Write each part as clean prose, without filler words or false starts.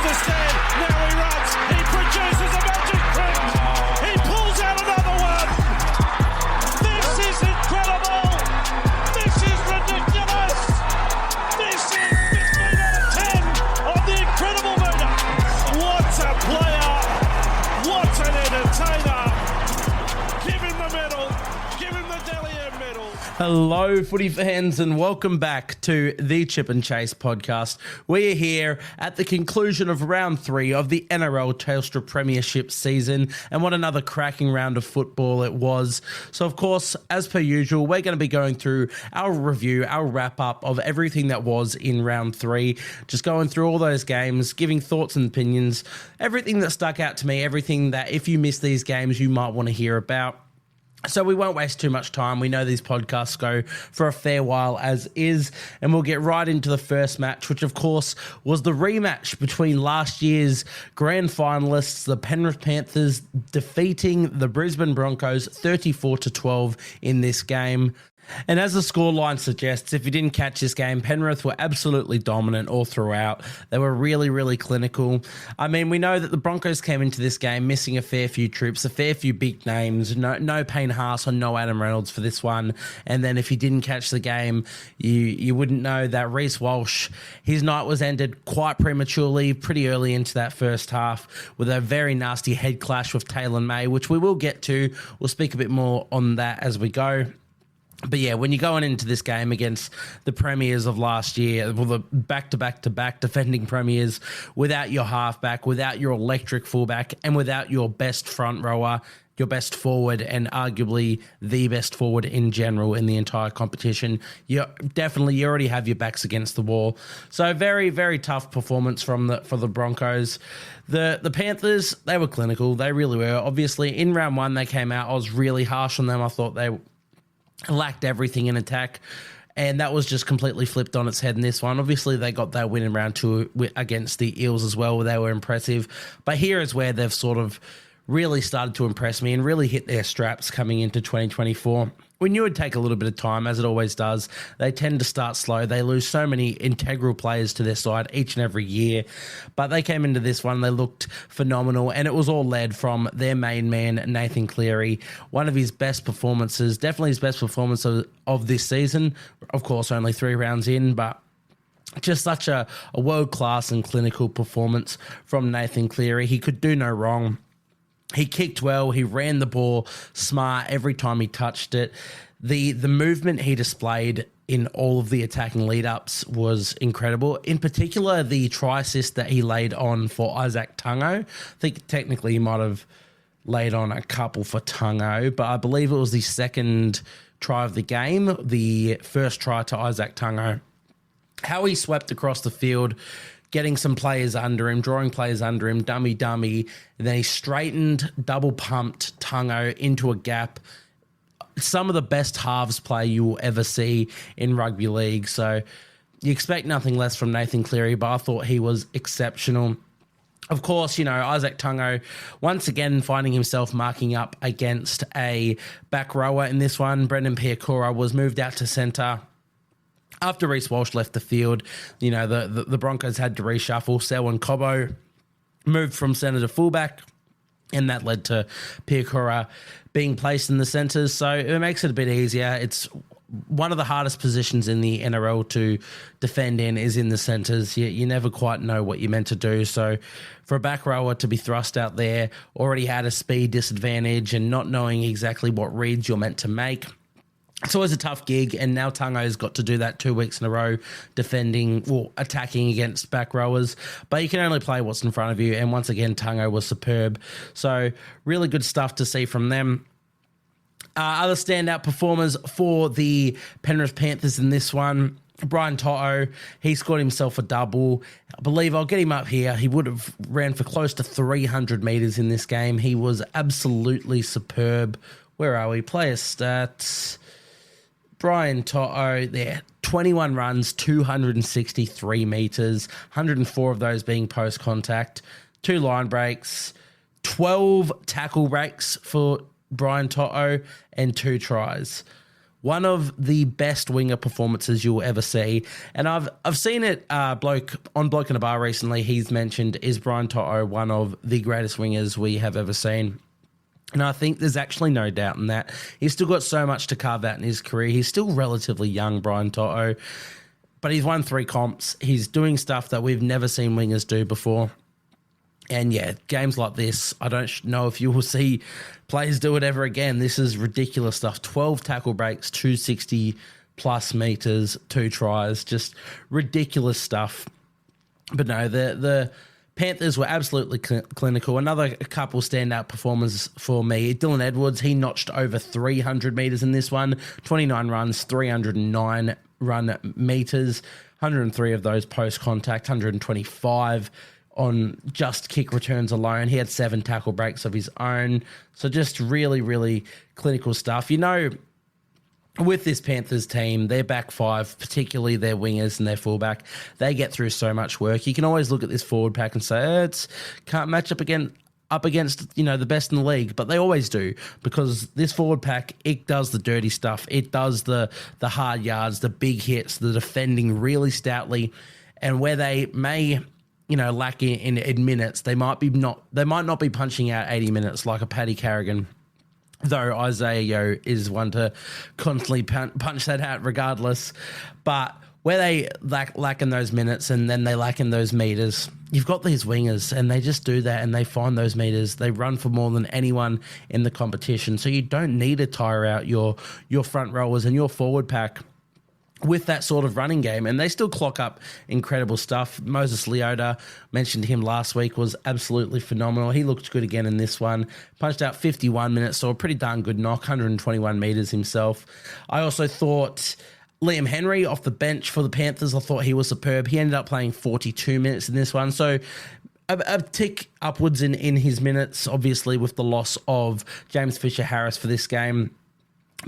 the stand. Now he runs. He produces a magic print. He pulls out another one. This is incredible. This is ridiculous. This is 15 out of 10 on the incredible meter. What a player. What an entertainer. Give him the medal. Give him the Delier medal. Hello, footy fans, and welcome back to the Chip and Chase podcast. We are here at the conclusion of round 3 of the NRL Telstra Premiership season, and what another cracking round of football it was. So, of course, as per usual, we're going to be going through our review, our wrap-up of everything that was in round 3, just going through all those games, giving thoughts and opinions, everything that stuck out to me, everything that if you missed these games, you might want to hear about. So we won't waste too much time. We know these podcasts go for a fair while as is, and we'll get right into the first match, which of course was the rematch between last year's grand finalists, the Penrith Panthers, defeating the Brisbane Broncos 34-12 in this game. And as the scoreline suggests, if you didn't catch this game, Penrith were absolutely dominant all throughout. They were really, really clinical. I mean, we know that the Broncos came into this game missing a fair few troops, a fair few big names. No Payne Haas or no Adam Reynolds for this one. And then if you didn't catch the game, you wouldn't know that Reece Walsh, his night was ended quite prematurely, pretty early into that first half, with a very nasty head clash with Taylor May, which we will get to. We'll speak a bit more on that as we go. But yeah, when you're going into this game against the premiers of last year, well, the back-to-back-to-back defending premiers, without your halfback, without your electric fullback, and without your best front rower, your best forward, and arguably the best forward in general in the entire competition, you already have your backs against the wall. So very, very tough performance for the Broncos. The Panthers, they were clinical. They really were. Obviously, in round 1, they came out. I was really harsh on them. I thought they lacked everything in attack, and that was just completely flipped on its head in this one. Obviously, they got that win in round 2 against the Eels as well, where they were impressive. But here is where they've sort of really started to impress me and really hit their straps coming into 2024. We knew it'd take a little bit of time, as it always does. They tend to start slow. They lose so many integral players to their side each and every year. But they came into this one, they looked phenomenal, and it was all led from their main man, Nathan Cleary. One of his best performances, definitely his best performance of this season. Of course, only 3 rounds in, but just such a world-class and clinical performance from Nathan Cleary. He could do no wrong. He kicked well. He ran the ball smart every time he touched it. The movement he displayed in all of the attacking lead-ups was incredible. In particular, the try assist that he laid on for Isaac Tungo. I think technically he might have laid on a couple for Tungo, but I believe it was the second try of the game, the first try to Isaac Tungo. How he swept across the field, getting some players under him, drawing players under him, dummy, and then he straightened, double pumped Tungo into a gap. Some of the best halves play you will ever see in rugby league. So you expect nothing less from Nathan Cleary, but I thought he was exceptional. Of course, Isaac Tungo, once again finding himself marking up against a back rower in this one. Brendan Piakura was moved out to centre. After Reece Walsh left the field, the Broncos had to reshuffle. Selwyn Cobbo moved from centre to fullback, and that led to Piakura being placed in the centres. So it makes it a bit easier. It's one of the hardest positions in the NRL to defend in is in the centres. You never quite know what you're meant to do. So for a back rower to be thrust out there, already had a speed disadvantage and not knowing exactly what reads you're meant to make, it's always a tough gig, and now Tungo's got to do that 2 weeks in a row, attacking against back rowers. But you can only play what's in front of you, and once again, Tungo was superb. So really good stuff to see from them. Other standout performers for the Penrith Panthers in this one, Brian To'o, he scored himself a double. I believe I'll get him up here. He would have ran for close to 300 metres in this game. He was absolutely superb. Where are we? Player stats. Brian To'o there, 21 runs, 263 metres, 104 of those being post-contact, 2 line breaks, 12 tackle breaks for Brian To'o, and 2 tries. one of the best winger performances you'll ever see. And I've seen it, Bloke in a Bar recently, he's mentioned, is Brian To'o one of the greatest wingers we have ever seen? And I think there's actually no doubt in that. He's still got so much to carve out in his career. He's still relatively young, Brian To'o, but he's won 3 comps. He's doing stuff that we've never seen wingers do before. And yeah, games like this, I don't know if you will see players do it ever again. This is ridiculous stuff. 12 tackle breaks, 260 plus meters, 2 tries, just ridiculous stuff. But no, the Panthers were absolutely clinical. Another couple standout performers for me. Dylan Edwards, he notched over 300 meters in this one. 29 runs, 309 run meters, 103 of those post-contact, 125 on just kick returns alone. He had 7 tackle breaks of his own. So just really, really clinical stuff. You know, with this Panthers team, their back 5, particularly their wingers and their fullback, they get through so much work. You can always look at this forward pack and say, it's can't match up against, you know, the best in the league, but they always do, because this forward pack, it does the dirty stuff. It does the hard yards, the big hits, the defending really stoutly. And where they may, you know, lack in minutes, they might not be punching out 80 minutes like a Paddy Carrigan, though Isaiah Yeo is one to constantly punch that out regardless. But where they lack in those minutes and then they lack in those meters, you've got these wingers and they just do that and they find those meters. They run for more than anyone in the competition. So you don't need to tire out your front rowers and your forward pack with that sort of running game, and they still clock up incredible stuff. Moses Leota, mentioned him last week, was absolutely phenomenal. He looked good again in this one. Punched out 51 minutes, so a pretty darn good knock, 121 meters himself. I also thought Liam Henry off the bench for the Panthers, I thought he was superb. He ended up playing 42 minutes in this one, so a tick upwards in his minutes, obviously with the loss of James Fisher-Harris for this game.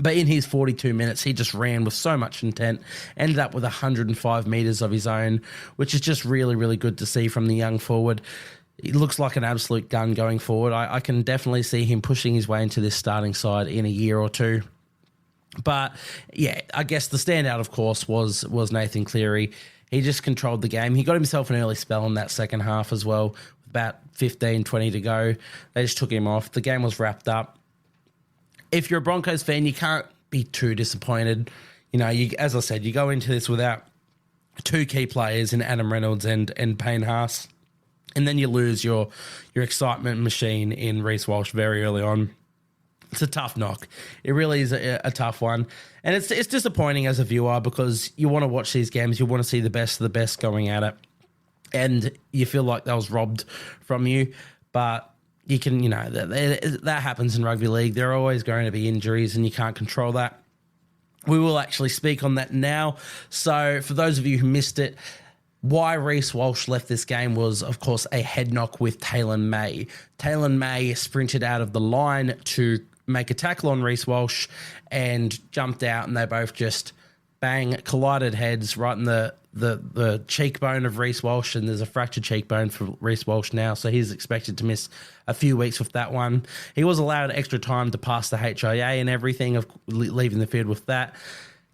But in his 42 minutes, he just ran with so much intent, ended up with 105 metres of his own, which is just really, really good to see from the young forward. He looks like an absolute gun going forward. I can definitely see him pushing his way into this starting side in a year or two. But, yeah, I guess the standout, of course, was Nathan Cleary. He just controlled the game. He got himself an early spell in that second half as well, with about 15, 20 to go. They just took him off. The game was wrapped up. If you're a Broncos fan, you can't be too disappointed. You know, as I said, you go into this without 2 key players in Adam Reynolds and Payne Haas, and then you lose your excitement machine in Reece Walsh very early on. It's a tough knock. It really is a tough one. And it's disappointing as a viewer, because you want to watch these games, you want to see the best of the best going at it, and you feel like that was robbed from you. But you can, you know, that happens in rugby league. There are always going to be injuries and you can't control that. We will actually speak on that now. So for those of you who missed it, why Reece Walsh left this game was, of course, a head knock with Taylor May. Taylor May sprinted out of the line to make a tackle on Reece Walsh and jumped out, and they both just bang, collided heads right in the cheekbone of Reece Walsh, and there's a fractured cheekbone for Reece Walsh now, so he's expected to miss a few weeks with that one. He was allowed extra time to pass the HIA and everything, of leaving the field with that.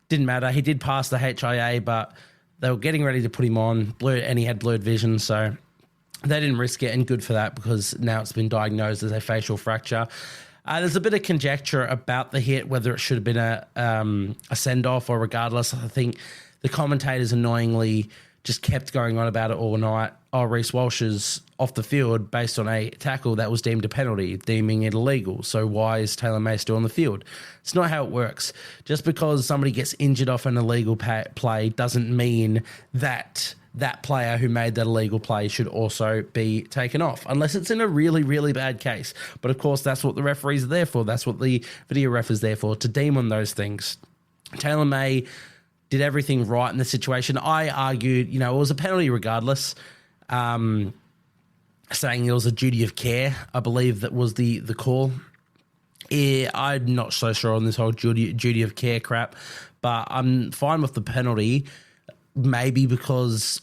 Didn't matter. He did pass the HIA, but they were getting ready to put him on, and he had blurred vision, so they didn't risk it, and good for that, because now it's been diagnosed as a facial fracture. There's a bit of conjecture about the hit, whether it should have been a send-off or regardless. I think the commentators annoyingly just kept going on about it all night. Oh, Reece Walsh is off the field based on a tackle that was deemed a penalty, deeming it illegal. So why is Taylor May still on the field? It's not how it works. Just because somebody gets injured off an illegal play doesn't mean that that player who made that illegal play should also be taken off, unless it's in a really, really bad case. But of course, that's what the referees are there for. That's what the video ref is there for, to deem on those things. Taylor May did everything right in the situation. I argued, you know, it was a penalty regardless, saying it was a duty of care. I believe that was the call. Yeah, I'm not so sure on this whole duty of care crap, but I'm fine with the penalty, maybe because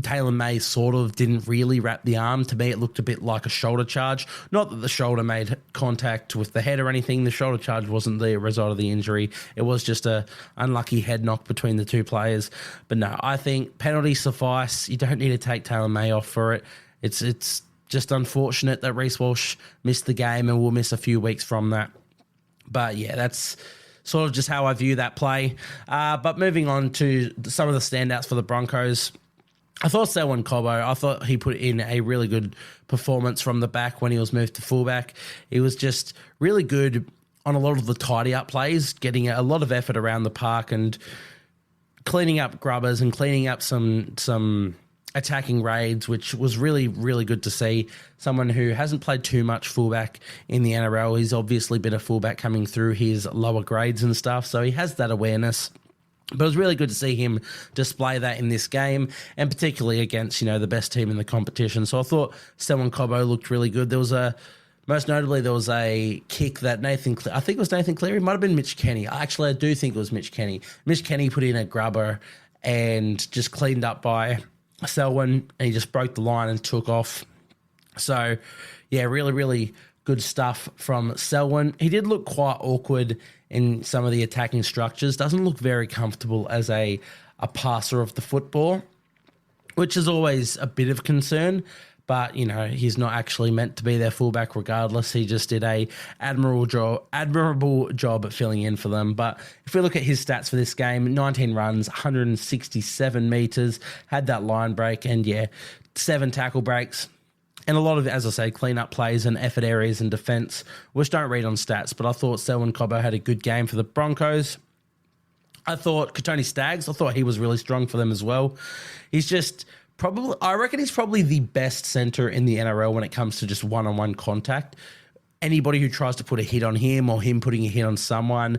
Taylor May sort of didn't really wrap the arm. To me, it looked a bit like a shoulder charge. Not that the shoulder made contact with the head or anything. The shoulder charge wasn't the result of the injury. It was just a unlucky head knock between the two players. But no, I think penalties suffice. You don't need to take Taylor May off for it. It's just unfortunate that Reece Walsh missed the game and will miss a few weeks from that. But yeah, that's sort of just how I view that play. But moving on to some of the standouts for the Broncos, I thought Selwyn Cobbo, I thought he put in a really good performance from the back when he was moved to fullback. He was just really good on a lot of the tidy-up plays, getting a lot of effort around the park and cleaning up grubbers and cleaning up some attacking raids, which was really, really good to see. Someone who hasn't played too much fullback in the NRL. He's obviously been a fullback coming through his lower grades and stuff, so he has that awareness. But it was really good to see him display that in this game, and particularly against, the best team in the competition. So I thought Selwyn Cobbo looked really good. Most notably, there was a kick that I think it was Nathan Cleary, it might have been Mitch Kenny. Actually, I do think it was Mitch Kenny. Mitch Kenny put in a grubber and just cleaned up by Selwyn, and he just broke the line and took off. So, yeah, really, really good stuff from Selwyn. He did look quite awkward in some of the attacking structures. Doesn't look very comfortable as a passer of the football, which is always a bit of concern. But, he's not actually meant to be their fullback regardless. He just did a admirable job at filling in for them. But if we look at his stats for this game, 19 runs, 167 metres, had that line break, and 7 tackle breaks. And a lot of, as I say, clean-up plays and effort areas and defence, which don't read on stats. But I thought Selwyn Cobbo had a good game for the Broncos. I thought Katoni Staggs, I thought he was really strong for them as well. He's just I reckon he's probably the best centre in the NRL when it comes to just one-on-one contact. Anybody who tries to put a hit on him or him putting a hit on someone,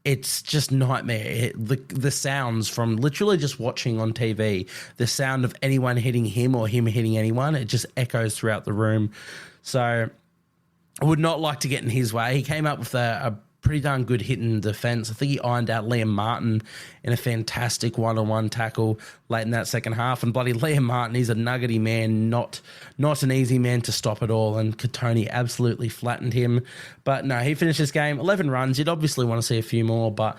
it's just nightmare. The sounds from literally just watching on TV, the sound of anyone hitting him or him hitting anyone, it just echoes throughout the room. So I would not like to get in his way. He came up with a pretty darn good hit in defence. I think he ironed out Liam Martin in a fantastic one-on-one tackle late in that second half. And bloody Liam Martin, he's a nuggety man, not an easy man to stop at all. And Katoni absolutely flattened him. But no, he finished this game, 11 runs. You'd obviously want to see a few more, but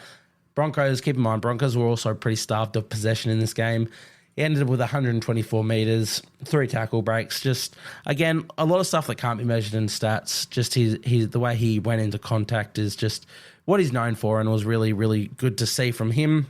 Broncos, keep in mind, Broncos were also pretty starved of possession in this game. He ended with 124 metres, 3 tackle breaks. Just, again, a lot of stuff that can't be measured in stats. Just the way he went into contact is just what he's known for, and it was really, really good to see from him.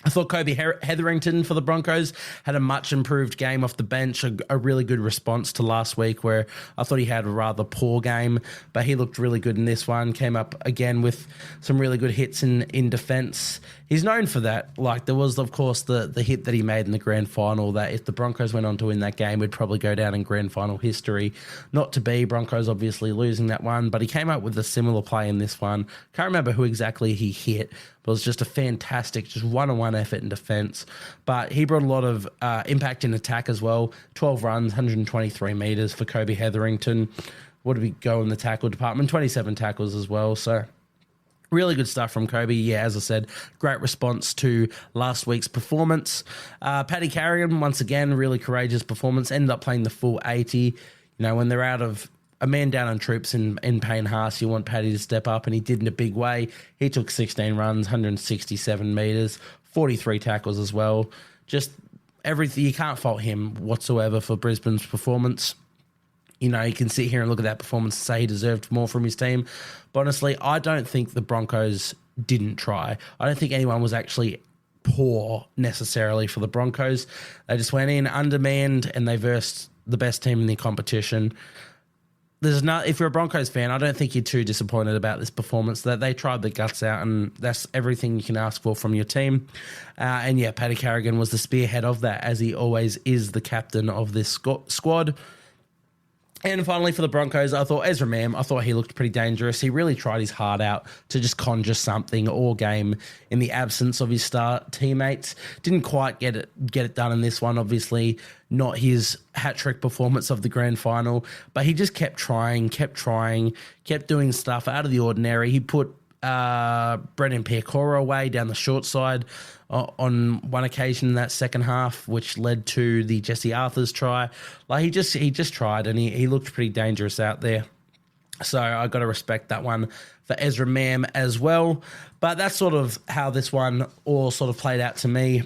I thought Kobe Hetherington for the Broncos had a much improved game off the bench, a really good response to last week where I thought he had a rather poor game, but he looked really good in this one, came up again with some really good hits in defence. He's known for that. Like, there was, of course, the hit that he made in the grand final that if the Broncos went on to win that game, would probably go down in grand final history. Not to be, Broncos obviously losing that one, but he came up with a similar play in this one. Can't remember who exactly he hit, but it was just a fantastic, just one-on-one effort in defence. But he brought a lot of impact in attack as well. 12 runs, 123 metres for Kobe Hetherington. What did we go in the tackle department? 27 tackles as well, so really good stuff from Kobe. Yeah, as I said, great response to last week's performance. Paddy Carrigan, once again, really courageous performance. Ended up playing the full 80. When they're out of a man down on troops in Payne Haas, you want Paddy to step up, and he did in a big way. He took 16 runs, 167 metres, 43 tackles as well. Just everything. You can't fault him whatsoever for Brisbane's performance. You can sit here and look at that performance and say he deserved more from his team. But honestly, I don't think the Broncos didn't try. I don't think anyone was actually poor necessarily for the Broncos. They just went in undermanned and they versed the best team in the competition. If you're a Broncos fan, I don't think you're too disappointed about this performance. That they tried the guts out, and that's everything you can ask for from your team. Paddy Carrigan was the spearhead of that, as he always is the captain of this squad. And finally, for the Broncos, I thought Ezra Mam, I thought he looked pretty dangerous. He really tried his heart out to just conjure something all game in the absence of his star teammates. Didn't quite get it done in this one, obviously. Not his hat-trick performance of the grand final, but he just kept trying, kept doing stuff out of the ordinary. He put Brendan Piacora away down the short side on one occasion in that second half, which led to the Jesse Arthurs try. Like he just tried, and he looked pretty dangerous out there. So I got to respect that one for Ezra Mam as well. But that's sort of how this one all sort of played out to me.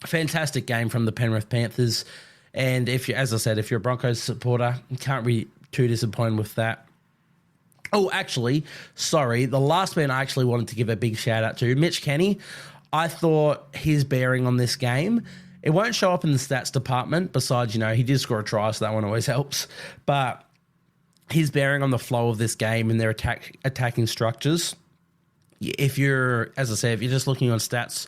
Fantastic game from the Penrith Panthers. And if you, as I said, if you're a Broncos supporter, you can't be too disappointed with that. Oh, actually, sorry. The last man I actually wanted to give a big shout out to, Mitch Kenny. I thought his bearing on this game, it won't show up in the stats department. Besides, he did score a try, so that one always helps. But his bearing on the flow of this game and their attacking structures, if you're, as I said, if you're just looking on stats,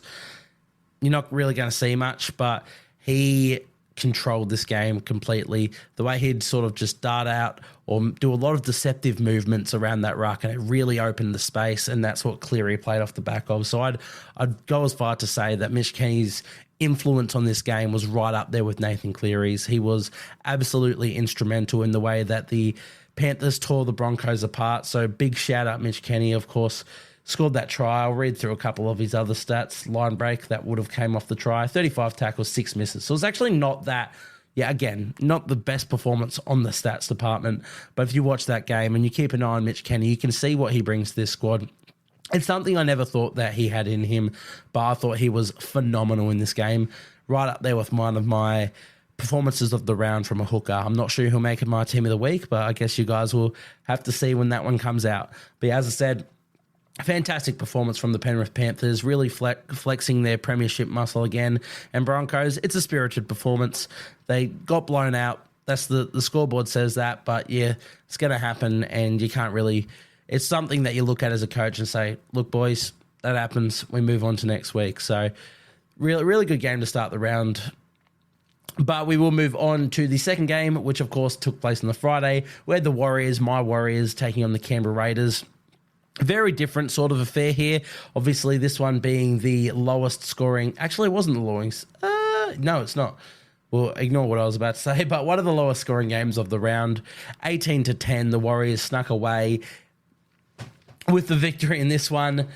you're not really going to see much, but he controlled this game completely. The way he'd sort of just dart out or do a lot of deceptive movements around that ruck, and it really opened the space, and that's what Cleary played off the back of. So I'd go as far to say that Mitch Kenny's influence on this game was right up there with Nathan Cleary's. He was absolutely instrumental in the way that the Panthers tore the Broncos apart. So big shout out Mitch Kenny, of course. Scored that try. I'll read through a couple of his other stats. Line break, that would have came off the try. 35 tackles, 6 misses. So it's actually not that, again, not the best performance on the stats department. But if you watch that game and you keep an eye on Mitch Kenny, you can see what he brings to this squad. It's something I never thought that he had in him, but I thought he was phenomenal in this game. Right up there with one of my performances of the round from a hooker. I'm not sure who'll make it my team of the week, but I guess you guys will have to see when that one comes out. But as I said, fantastic performance from the Penrith Panthers, really flexing their premiership muscle again. And Broncos, it's a spirited performance. They got blown out. That's the scoreboard says that, but it's going to happen, and you can't really... It's something that you look at as a coach and say, look, boys, that happens. We move on to next week. So really, really good game to start the round. But we will move on to the second game, which, of course, took place on the Friday. We had the Warriors, my Warriors, taking on the Canberra Raiders. Very different sort of affair here. Obviously, this one being the lowest scoring. Actually, it wasn't the lowest. No, it's not. Well, ignore what I was about to say. But one of the lowest scoring games of the round. 18-10, the Warriors snuck away with the victory in this one.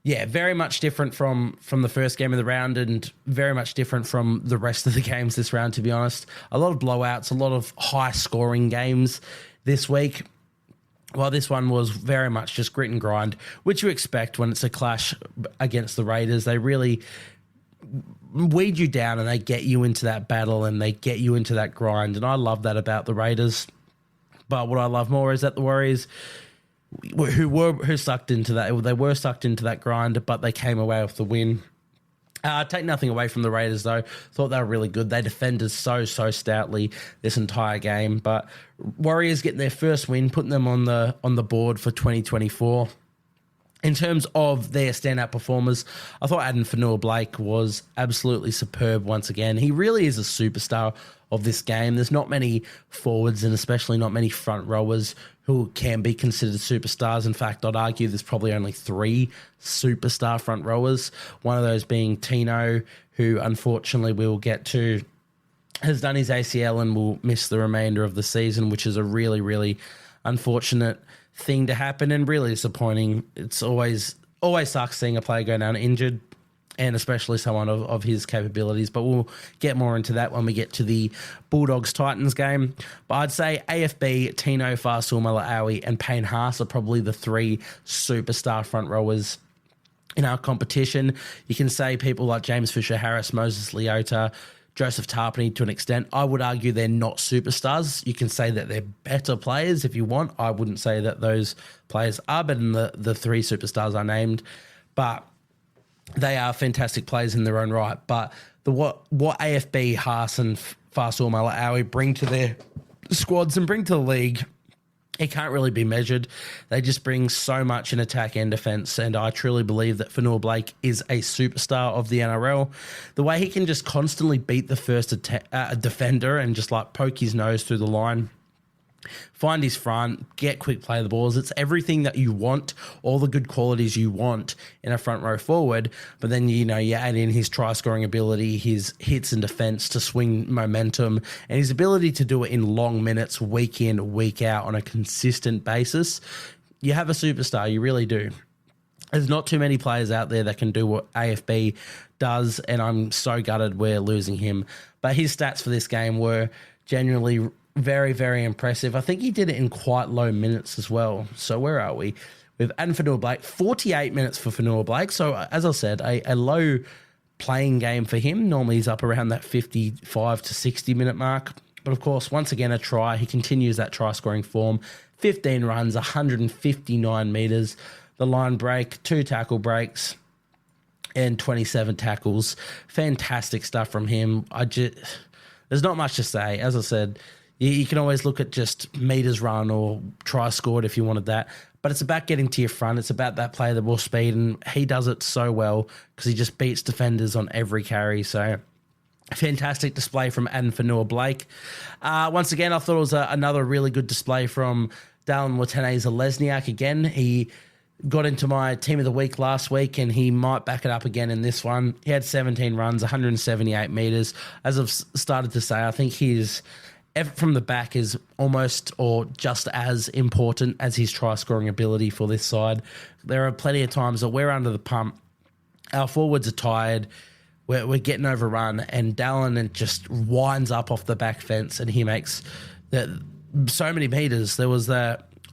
Yeah, very much different from the first game of the round, and very much different from the rest of the games this round, to be honest. A lot of blowouts, a lot of high-scoring games this week. Well, this one was very much just grit and grind, which you expect when it's a clash against the Raiders. They really weed you down and they get you into that battle and they get you into that grind, and I love that about the Raiders. But what I love more is that the Warriors, who sucked into that. They were sucked into that grind, but they came away with the win. Take nothing away from the Raiders, though. Thought they were really good. They defended so stoutly this entire game. But Warriors getting their first win, putting them on the board for 2024. In terms of their standout performers, I thought Adam Fanua-Blake was absolutely superb once again. He really is a superstar of this game. There's not many forwards and especially not many front rowers who can be considered superstars. In fact, I'd argue there's probably only 3 superstar front rowers. One of those being Tino, who unfortunately we will get to, has done his ACL and will miss the remainder of the season, which is a really, really unfortunate thing to happen and really disappointing. It's always sucks seeing a player go down injured, and especially someone of his capabilities. But we'll get more into that when we get to the Bulldogs-Titans game. But I'd say AFB, Tino, Fa'asuamaleaui, and Payne Haas are probably the 3 superstar front rowers in our competition. You can say people like James Fisher-Harris, Moses Leota, Joseph Tarpany to an extent. I would argue they're not superstars. You can say that they're better players if you want. I wouldn't say that those players are better than the 3 superstars I named. But they are fantastic players in their own right. But what AFB, Haas and Fa'asuamaleaui bring to their squads and bring to the league, it can't really be measured. They just bring so much in attack and defence, and I truly believe that Fanua-Blake is a superstar of the NRL. The way he can just constantly beat the first defender and just like poke his nose through the line, find his front, get quick play of the balls. It's everything that you want, all the good qualities you want in a front row forward. But then, you add in his try-scoring ability, his hits and defence to swing momentum, and his ability to do it in long minutes, week in, week out on a consistent basis. You have a superstar, you really do. There's not too many players out there that can do what AFB does, and I'm so gutted we're losing him. But his stats for this game were genuinely very, very impressive. I think he did it in quite low minutes as well. So where are we? We've added Fanua Blake, 48 minutes for Fanua Blake. So as I said, a low playing game for him. Normally he's up around that 55 to 60 minute mark. But of course, once again, a try. He continues that try scoring form. 15 runs, 159 metres. The line break, 2 tackle breaks, and 27 tackles. Fantastic stuff from him. There's not much to say. As I said, you can always look at just metres run or try scored if you wanted that. But it's about getting to your front. It's about that play, the ball speed, and he does it so well because he just beats defenders on every carry. So fantastic display from Adam Fanua Blake. Once again, I thought it was another really good display from Dallin Watene-Zelezniak. Again, he got into my team of the week last week, and he might back it up again in this one. He had 17 runs, 178 metres. As I've started to say, I think his from the back is almost or just as important as his try-scoring ability for this side. There are plenty of times that we're under the pump. Our forwards are tired. We're getting overrun, and Dallin just winds up off the back fence, and he makes so many metres. There was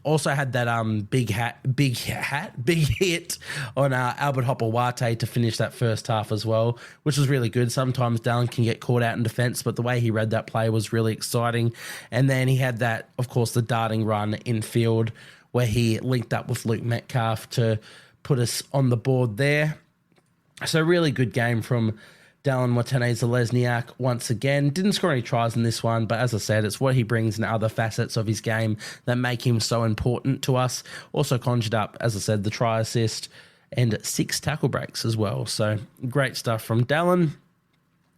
also had that big hit on Albert Hopewate to finish that first half as well, which was really good. Sometimes Dallin can get caught out in defence, but the way he read that play was really exciting. And then he had that, of course, the darting run in field where he linked up with Luke Metcalf to put us on the board there. So really good game from Dallin Watene-Zelezniak once again. Didn't score any tries in this one, but as I said, it's what he brings in other facets of his game that make him so important to us. Also conjured up, as I said, the try assist and 6 tackle breaks as well. So great stuff from Dallin.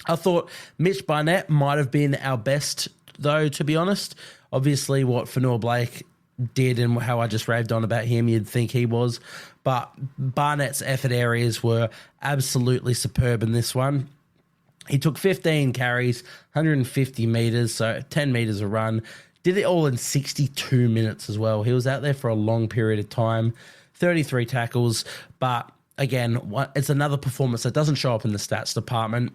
I thought Mitch Barnett might have been our best, though, to be honest. Obviously, what Fanua Blake did and how I just raved on about him, you'd think he was. But Barnett's effort areas were absolutely superb in this one. He took 15 carries, 150 metres, so 10 metres a run. Did it all in 62 minutes as well. He was out there for a long period of time. 33 tackles, but again, it's another performance that doesn't show up in the stats department.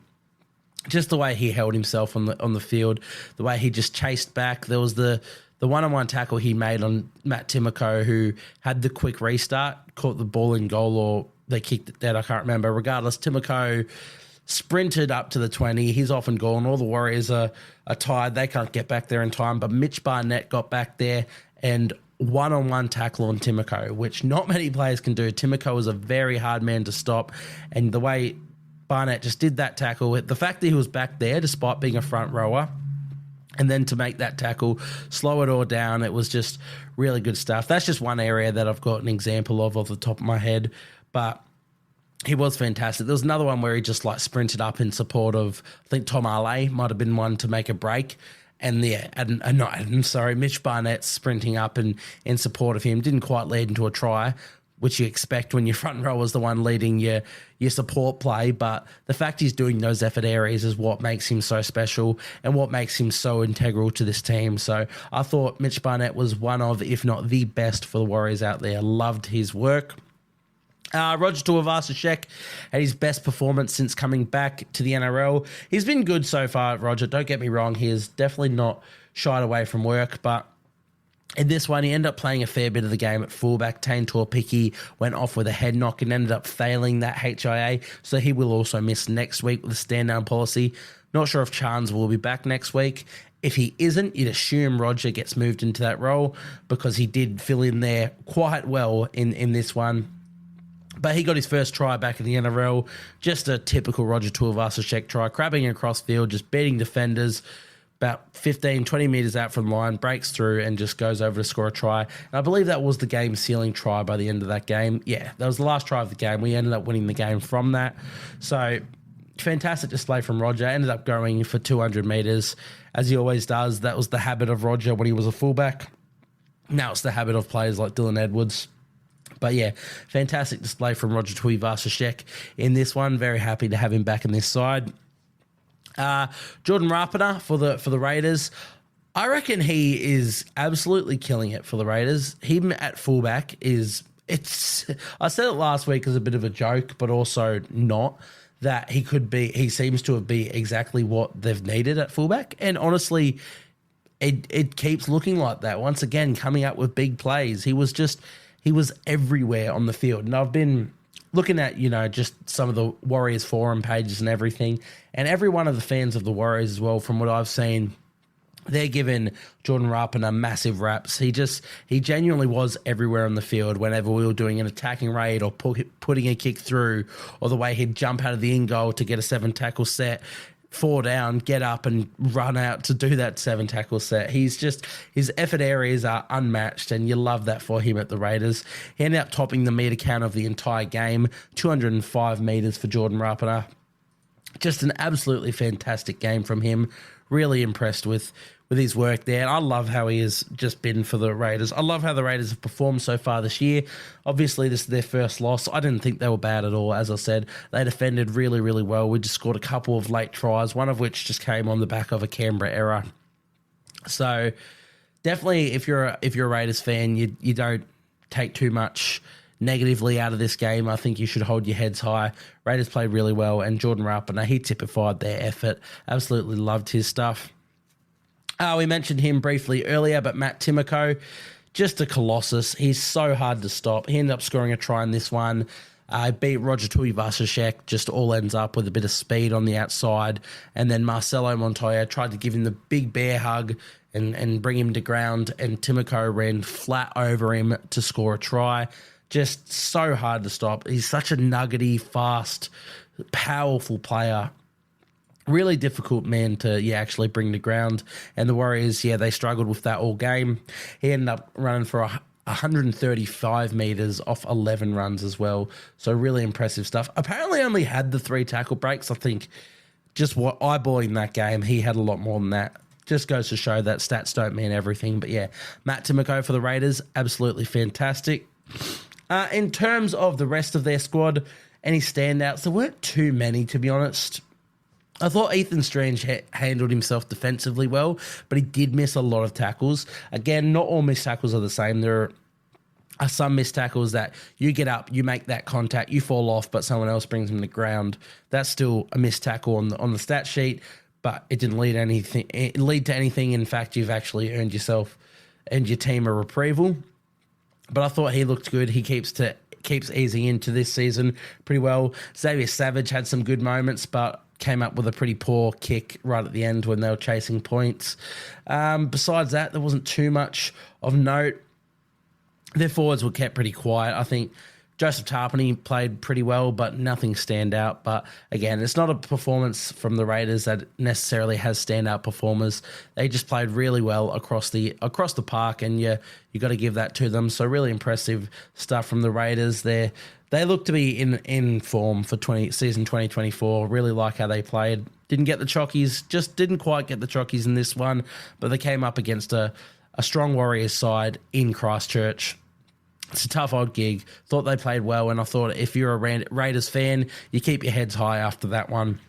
Just the way he held himself on the field, the way he just chased back. There was the one-on-one tackle he made on Matt Timoko, who had the quick restart, caught the ball in goal, or they kicked it dead, I can't remember. Regardless, Timoko sprinted up to the 20. He's off and gone. All the Warriors are tired. They can't get back there in time. But Mitch Barnett got back there and one-on-one tackle on Timoko, which not many players can do. Timoko is a very hard man to stop. And the way Barnett just did that tackle, the fact that he was back there despite being a front rower, and then to make that tackle, slow it all down, it was just really good stuff. That's just one area that I've got an example of off the top of my head. But he was fantastic. There was another one where he just sprinted up in support of, I think Tom Ale might have been one to make a break. And Mitch Barnett sprinting up in support of him didn't quite lead into a try, which you expect when your front row is the one leading your support play. But the fact he's doing those effort areas is what makes him so special and what makes him so integral to this team. So I thought Mitch Barnett was one of, if not the best for the Warriors out there. Loved his work. Roger Tuivasa-Sheck had his best performance since coming back to the NRL. He's been good so far, Roger. Don't get me wrong. He has definitely not shied away from work, but in this one, he ended up playing a fair bit of the game at fullback. Tane Tuapiki went off with a head knock and ended up failing that HIA, so he will also miss next week with a stand-down policy. Not sure if Chans will be back next week. If he isn't, you'd assume Roger gets moved into that role because he did fill in there quite well in this one. But he got his first try back in the NRL. Just a typical Roger Tuivasa-Sheck try. Crabbing across field, just beating defenders about 15, 20 metres out from the line, breaks through and just goes over to score a try. And I believe that was the game-sealing try by the end of that game. Yeah, that was the last try of the game. We ended up winning the game from that. So fantastic display from Roger. Ended up going for 200 metres, as he always does. That was the habit of Roger when he was a fullback. Now it's the habit of players like Dylan Edwards. But yeah, fantastic display from Roger Tuivasa-Sheck in this one. Very happy to have him back in this side. Jordan Rapana for the Raiders. I reckon he is absolutely killing it for the Raiders. Him at fullback is I said it last week as a bit of a joke, but also not, that he seems to be exactly what they've needed at fullback. And honestly, it keeps looking like that. Once again, coming up with big plays. He was everywhere on the field. And I've been looking at, just some of the Warriors forum pages and everything, and every one of the fans of the Warriors as well, from what I've seen, they're giving Jordan Rapana massive raps. He genuinely was everywhere on the field whenever we were doing an attacking raid or putting a kick through, or the way he'd jump out of the in goal to get a 7-tackle set, fall down, get up and run out to do that 7-tackle set. His effort areas are unmatched, and you love that for him at the Raiders. He ended up topping the metre count of the entire game, 205 metres for Jordan Rapana. Just an absolutely fantastic game from him. Really impressed with his work there. And I love how he has just been for the Raiders. I love how the Raiders have performed so far this year. Obviously, this is their first loss. I didn't think they were bad at all. As I said, they defended really, really well. We just scored a couple of late tries, one of which just came on the back of a Canberra error. So definitely, if you're a Raiders fan, you don't take too much negatively out of this game. I think you should hold your heads high. Raiders played really well, and Jordan Rapana, he typified their effort. Absolutely loved his stuff. We mentioned him briefly earlier, but Matt Timoko, just a colossus. He's so hard to stop. He ended up scoring a try in this one. Beat Roger Tuivasa-Sheck, just all ends up with a bit of speed on the outside. And then Marcelo Montoya tried to give him the big bear hug and bring him to ground, and Timoko ran flat over him to score a try. Just so hard to stop. He's such a nuggety, fast, powerful player. Really difficult man to actually bring to ground. And the Warriors, they struggled with that all game. He ended up running for 135 metres off 11 runs as well. So really impressive stuff. Apparently only had the 3 tackle breaks. I think just what eyeballing that game, he had a lot more than that. Just goes to show that stats don't mean everything. But Matt Timoko for the Raiders, absolutely fantastic. In terms of the rest of their squad, any standouts? There weren't too many, to be honest. I thought Ethan Strange handled himself defensively well, but he did miss a lot of tackles. Again, not all missed tackles are the same. There are some missed tackles that you get up, you make that contact, you fall off, but someone else brings him to the ground. That's still a missed tackle on the stat sheet, but it didn't lead to anything. In fact, you've actually earned yourself and your team a retrieval. But I thought he looked good. He keeps easing into this season pretty well. Xavier Savage had some good moments, but came up with a pretty poor kick right at the end when they were chasing points. Besides that, there wasn't too much of note. Their forwards were kept pretty quiet. I think Joseph Tarpany played pretty well, but nothing stand out. But again, it's not a performance from the Raiders that necessarily has standout performers. They just played really well across the park, and you got to give that to them. So really impressive stuff from the Raiders. They look to be in form for season 2024. Really like how they played. Didn't get the chockies, just didn't quite get the chockies in this one, but they came up against a strong Warriors side in Christchurch. It's a tough odd gig. Thought they played well, and I thought if you're a Raiders fan, you keep your heads high after that one.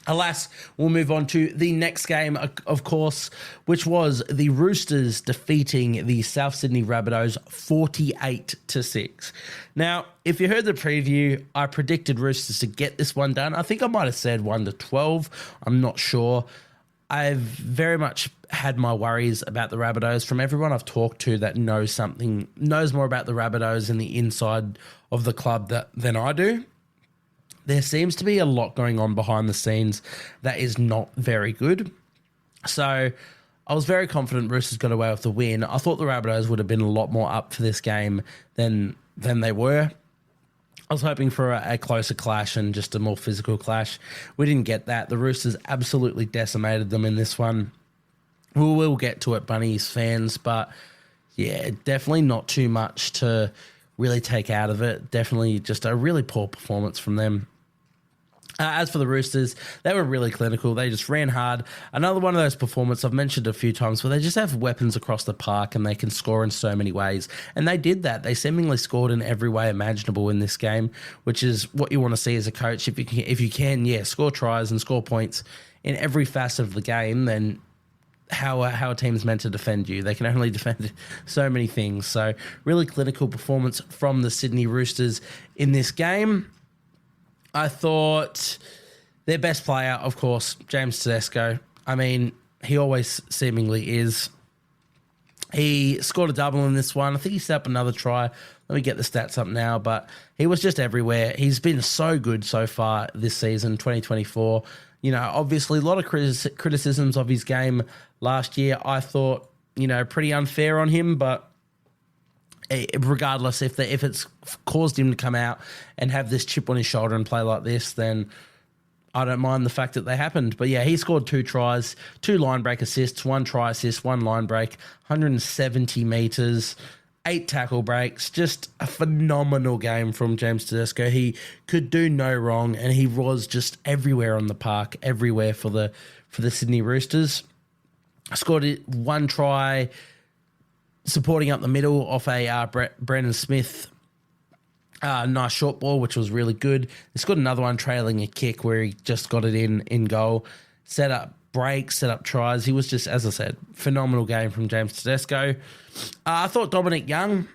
Alas, we'll move on to the next game, of course, which was the Roosters defeating the South Sydney Rabbitohs 48-6. Now, if you heard the preview, I predicted Roosters to get this one done. I think I might have said 1-12. I'm not sure. I've very much had my worries about the Rabbitohs from everyone I've talked to that knows more about the Rabbitohs and the inside of the club than I do. There seems to be a lot going on behind the scenes that is not very good. So I was very confident Roosters got away with the win. I thought the Rabbitohs would have been a lot more up for this game than they were. I was hoping for a closer clash and just a more physical clash. We didn't get that. The Roosters absolutely decimated them in this one. We will get to it, Bunnies fans, but yeah, definitely not too much to really take out of it. Definitely just a really poor performance from them. As for the Roosters, they were really clinical. They just ran hard. Another one of those performances I've mentioned a few times where they just have weapons across the park and they can score in so many ways. And they did that. They seemingly scored in every way imaginable in this game, which is what you want to see as a coach. If you can, score tries and score points in every facet of the game, then how a team's meant to defend you. They can only defend so many things. So really clinical performance from the Sydney Roosters in this game. I thought their best player, of course, James Tedesco. I mean, he always seemingly is. He scored a double in this one. I think he set up another try. Let me get the stats up now, but he was just everywhere. He's been so good so far this season, 2024. You know, obviously a lot of criticisms of his game last year. I thought, you know, pretty unfair on him, but regardless, if it's caused him to come out and have this chip on his shoulder and play like this, then I don't mind the fact that they happened. But yeah, he scored 2 tries, 2 line break assists, 1 try assist, 1 line break, 170 metres, 8 tackle breaks. Just a phenomenal game from James Tedesco. He could do no wrong, and he was just everywhere on the park, everywhere for the Sydney Roosters. Scored 1 try supporting up the middle off a Brandon Smith nice short ball, which was really good. He scored another one trailing a kick where he just got it in goal. Set up breaks, set up tries. He was just, as I said, phenomenal game from James Tedesco. I thought Dominic Young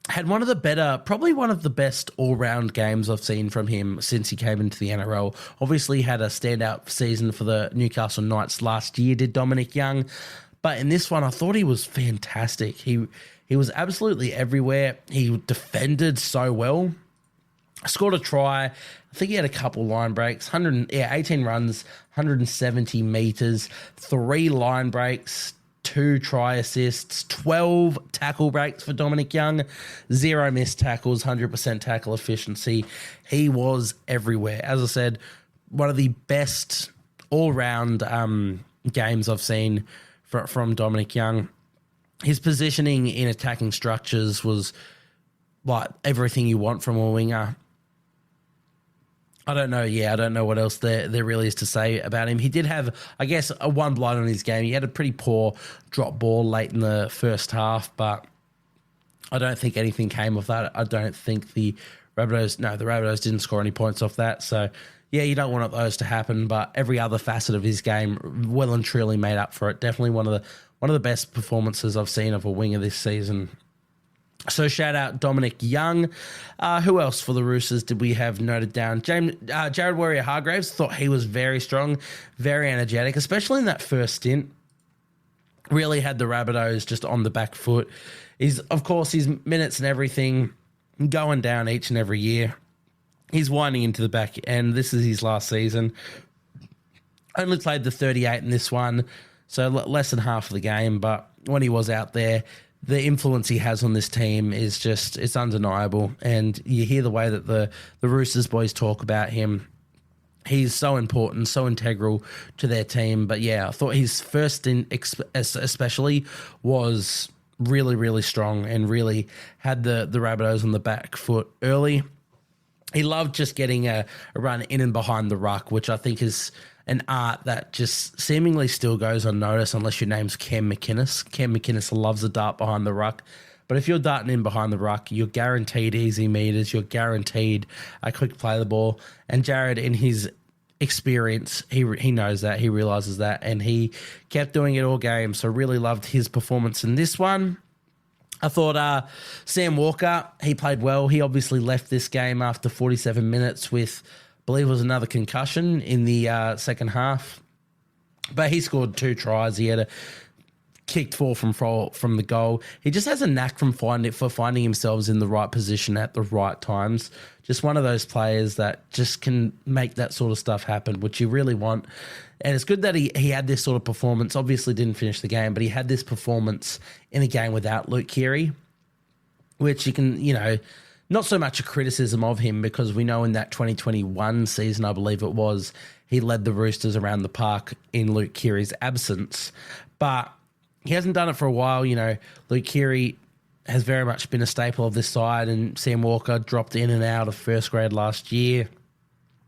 had one of the best all-round games I've seen from him since he came into the NRL. Obviously had a standout season for the Newcastle Knights last year, did Dominic Young. But in this one, I thought he was fantastic. He was absolutely everywhere. He defended so well. Scored a try. I think he had a couple line breaks. 18 runs, 170 metres, 3 line breaks, 2 try assists, 12 tackle breaks for Dominic Young, 0 missed tackles, 100% tackle efficiency. He was everywhere. As I said, one of the best all-round games I've seen from Dominic Young. His positioning in attacking structures was like everything you want from a winger. I don't know what else there really is to say about him. He did have, I guess, a 1 blind on his game. He had a pretty poor drop ball late in the first half, but I don't think anything came of that. I don't think the Rabbitohs didn't score any points off that. So, yeah, you don't want those to happen, but every other facet of his game well and truly made up for it. Definitely one of the best performances I've seen of a winger this season. So shout out Dominic Young. Who else for the Roosters did we have noted down? Jared Warrior-Hargreaves, thought he was very strong, very energetic, especially in that first stint. Really had the Rabbitohs just on the back foot. Of course, his minutes and everything going down each and every year. He's winding into the back end. This is his last season. Only played the 38 in this one, so less than half of the game. But when he was out there, the influence he has on this team is just, it's undeniable. And you hear the way that the Roosters boys talk about him. He's so important, so integral to their team. But yeah, I thought his first stint especially was really, really strong and really had the Rabbitohs on the back foot early. He loved just getting a run in and behind the ruck, which I think is an art that just seemingly still goes unnoticed unless your name's Cam McInnes. Cam McInnes loves a dart behind the ruck. But if you're darting in behind the ruck, you're guaranteed easy meters. You're guaranteed a quick play the ball. And Jared, in his experience, he knows that. He realises that. And he kept doing it all game. So really loved his performance in this one. I thought Sam Walker, he played well. He obviously left this game after 47 minutes with, I believe it was another concussion in the second half. But he scored 2 tries. He had a kicked 4 from the goal. He just has a knack for finding himself in the right position at the right times. Just one of those players that just can make that sort of stuff happen, which you really want. And it's good that he had this sort of performance. Obviously didn't finish the game, but he had this performance in a game without Luke Keary, which you can, not so much a criticism of him because we know in that 2021 season, I believe it was, he led the Roosters around the park in Luke Keary's absence. But he hasn't done it for a while. Luke Keary has very much been a staple of this side, and Sam Walker dropped in and out of first grade last year.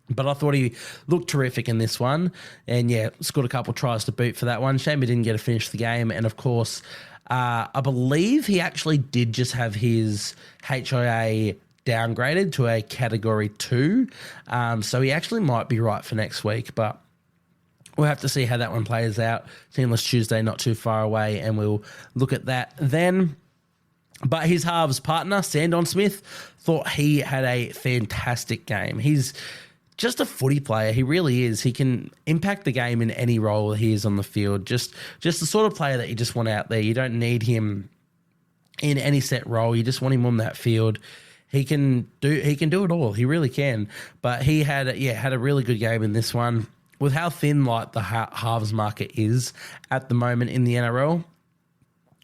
But I thought he looked terrific in this one. And, yeah, scored a couple of tries to boot for that one. Shame he didn't get to finish the game. And, of course, I believe he actually did just have his HIA downgraded to a Category 2. So he actually might be right for next week. But we'll have to see how that one plays out. Teamless Tuesday, not too far away, and we'll look at that then. But his halves partner, Sandon Smith, thought he had a fantastic game. He's just a footy player. He really is. He can impact the game in any role he is on the field. Just the sort of player that you just want out there. You don't need him in any set role. You just want him on that field. He can do it all. He really can. But he had a really good game in this one. With how thin like the halves market is at the moment in the NRL,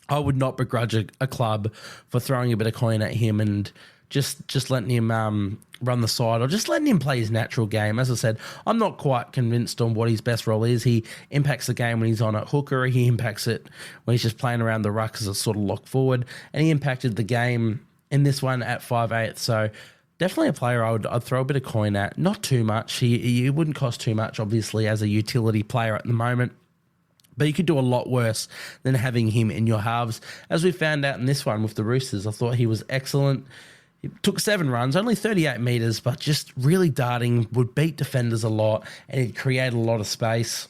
I would not begrudge a club for throwing a bit of coin at him and just letting him run the side, or just letting him play his natural game. As I said, I'm not quite convinced on what his best role is. He impacts the game when he's on at hooker. He impacts it when he's just playing around the ruck as a sort of lock forward. And he impacted the game in this one at 5'8". So definitely a player I'd throw a bit of coin at. Not too much. He wouldn't cost too much, obviously, as a utility player at the moment. But you could do a lot worse than having him in your halves. As we found out in this one with the Roosters, I thought he was excellent. He took 7 runs, only 38 metres, but just really darting, would beat defenders a lot, and he'd create a lot of space.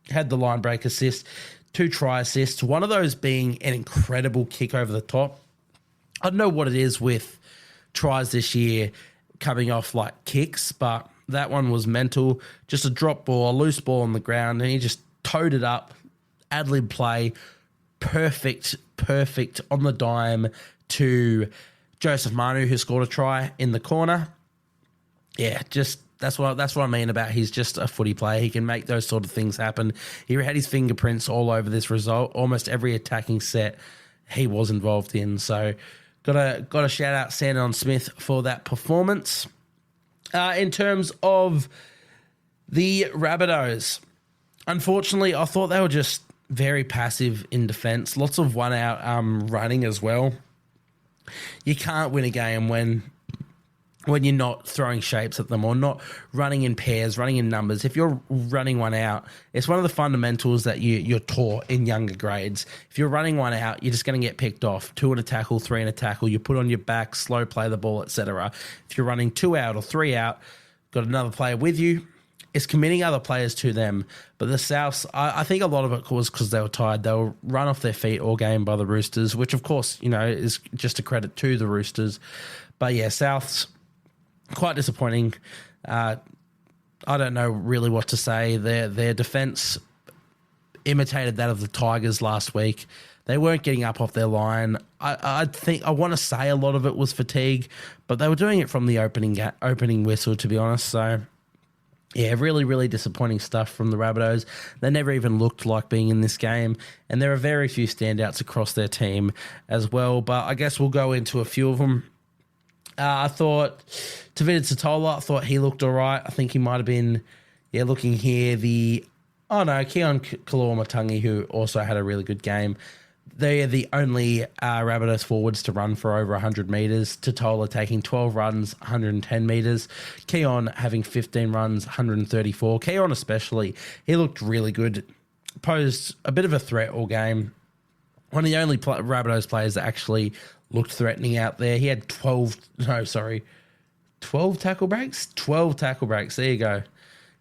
Had the line break assist, 2 try assists, one of those being an incredible kick over the top. I don't know what it is with tries this year coming off like kicks, but that one was mental. Just a drop ball, a loose ball on the ground, and he just towed it up. Ad-lib play, perfect on the dime to Joseph Manu, who scored a try in the corner. Yeah, just that's what I mean about he's just a footy player. He can make those sort of things happen. He had his fingerprints all over this result. Almost every attacking set he was involved in. So got to shout out Sandon Smith for that performance. In terms of the Rabbitohs, unfortunately, I thought they were just very passive in defence. Lots of one-out running as well. You can't win a game when you're not throwing shapes at them or not running in pairs, running in numbers. If you're running one out, it's one of the fundamentals that you're taught in younger grades. If you're running one out, you're just going to get picked off. 2 in a tackle, 3 in a tackle. You put on your back, slow play the ball, etc. If you're running 2 out or 3 out, got another player with you, it's committing other players to them. But the Souths, I think a lot of it was because they were tired. They were run off their feet all game by the Roosters, which, of course, is just a credit to the Roosters. But, yeah, Souths, quite disappointing. I don't know really what to say. Their defence imitated that of the Tigers last week. They weren't getting up off their line. I want to say a lot of it was fatigue, but they were doing it from the opening whistle, to be honest. So, yeah, really, really disappointing stuff from the Rabbitohs. They never even looked like being in this game, and there are very few standouts across their team as well, but I guess we'll go into a few of them. I thought Tavita Totola, I thought he looked all right. I think he might have been, looking here, Keon Kalormatangi, who also had a really good game. They are the only Rabbitohs forwards to run for over 100 metres. Totola taking 12 runs, 110 metres. Keon having 15 runs, 134. Keon especially, he looked really good. Posed a bit of a threat all game. One of the only Rabbitohs players that actually looked threatening out there. He had 12 tackle breaks? 12 tackle breaks. There you go.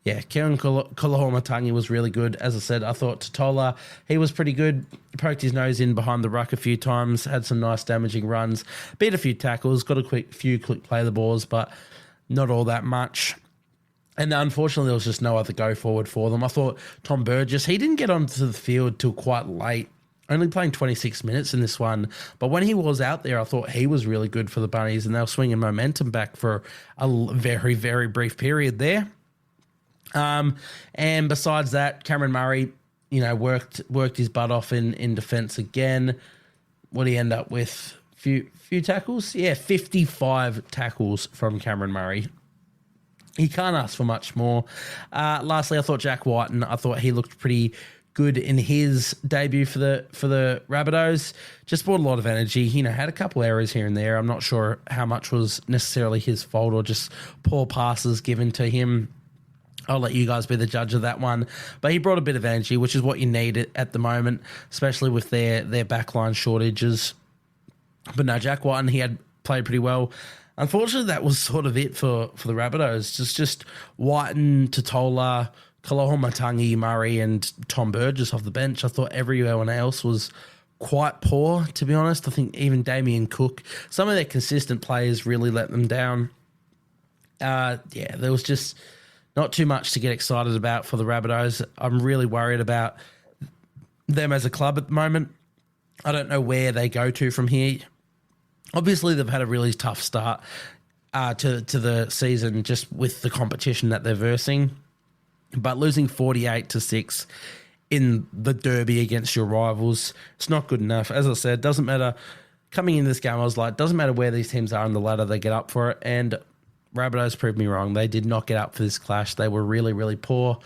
Yeah, Kieran Kalahormatangi was really good. As I said, I thought Totola, he was pretty good. Poked his nose in behind the ruck a few times, had some nice damaging runs, beat a few tackles, got a few quick play the balls, but not all that much. And unfortunately, there was just no other go forward for them. I thought Tom Burgess, he didn't get onto the field till quite late, only playing 26 minutes in this one. But when he was out there, I thought he was really good for the Bunnies, and they were swinging momentum back for a very, very brief period there. And besides that, Cameron Murray, worked his butt off in defence again. What did he end up with? Few tackles? Yeah, 55 tackles from Cameron Murray. He can't ask for much more. Lastly, I thought Jack Whiten, I thought he looked pretty good in his debut for the Rabbitohs. Just brought a lot of energy. Had a couple errors here and there. I'm not sure how much was necessarily his fault or just poor passes given to him. I'll let you guys be the judge of that one. But he brought a bit of energy, which is what you need at the moment, especially with their backline shortages. But no, Jack Whiten, he had played pretty well. Unfortunately, that was sort of it for the Rabbitohs. Just Whiten, Totola, Kalohomatangi, Murray and Tom Burgess off the bench. I thought everyone else was quite poor, to be honest. I think even Damien Cook, some of their consistent players really let them down. There was just not too much to get excited about for the Rabbitohs. I'm really worried about them as a club at the moment. I don't know where they go to from here. Obviously, they've had a really tough start to the season just with the competition that they're versing. But losing 48-6 in the derby against your rivals, it's not good enough. As I said, doesn't matter. Coming into this game, I was like, doesn't matter where these teams are on the ladder, they get up for it. And Rabbitohs proved me wrong. They did not get up for this clash. They were really, really poor.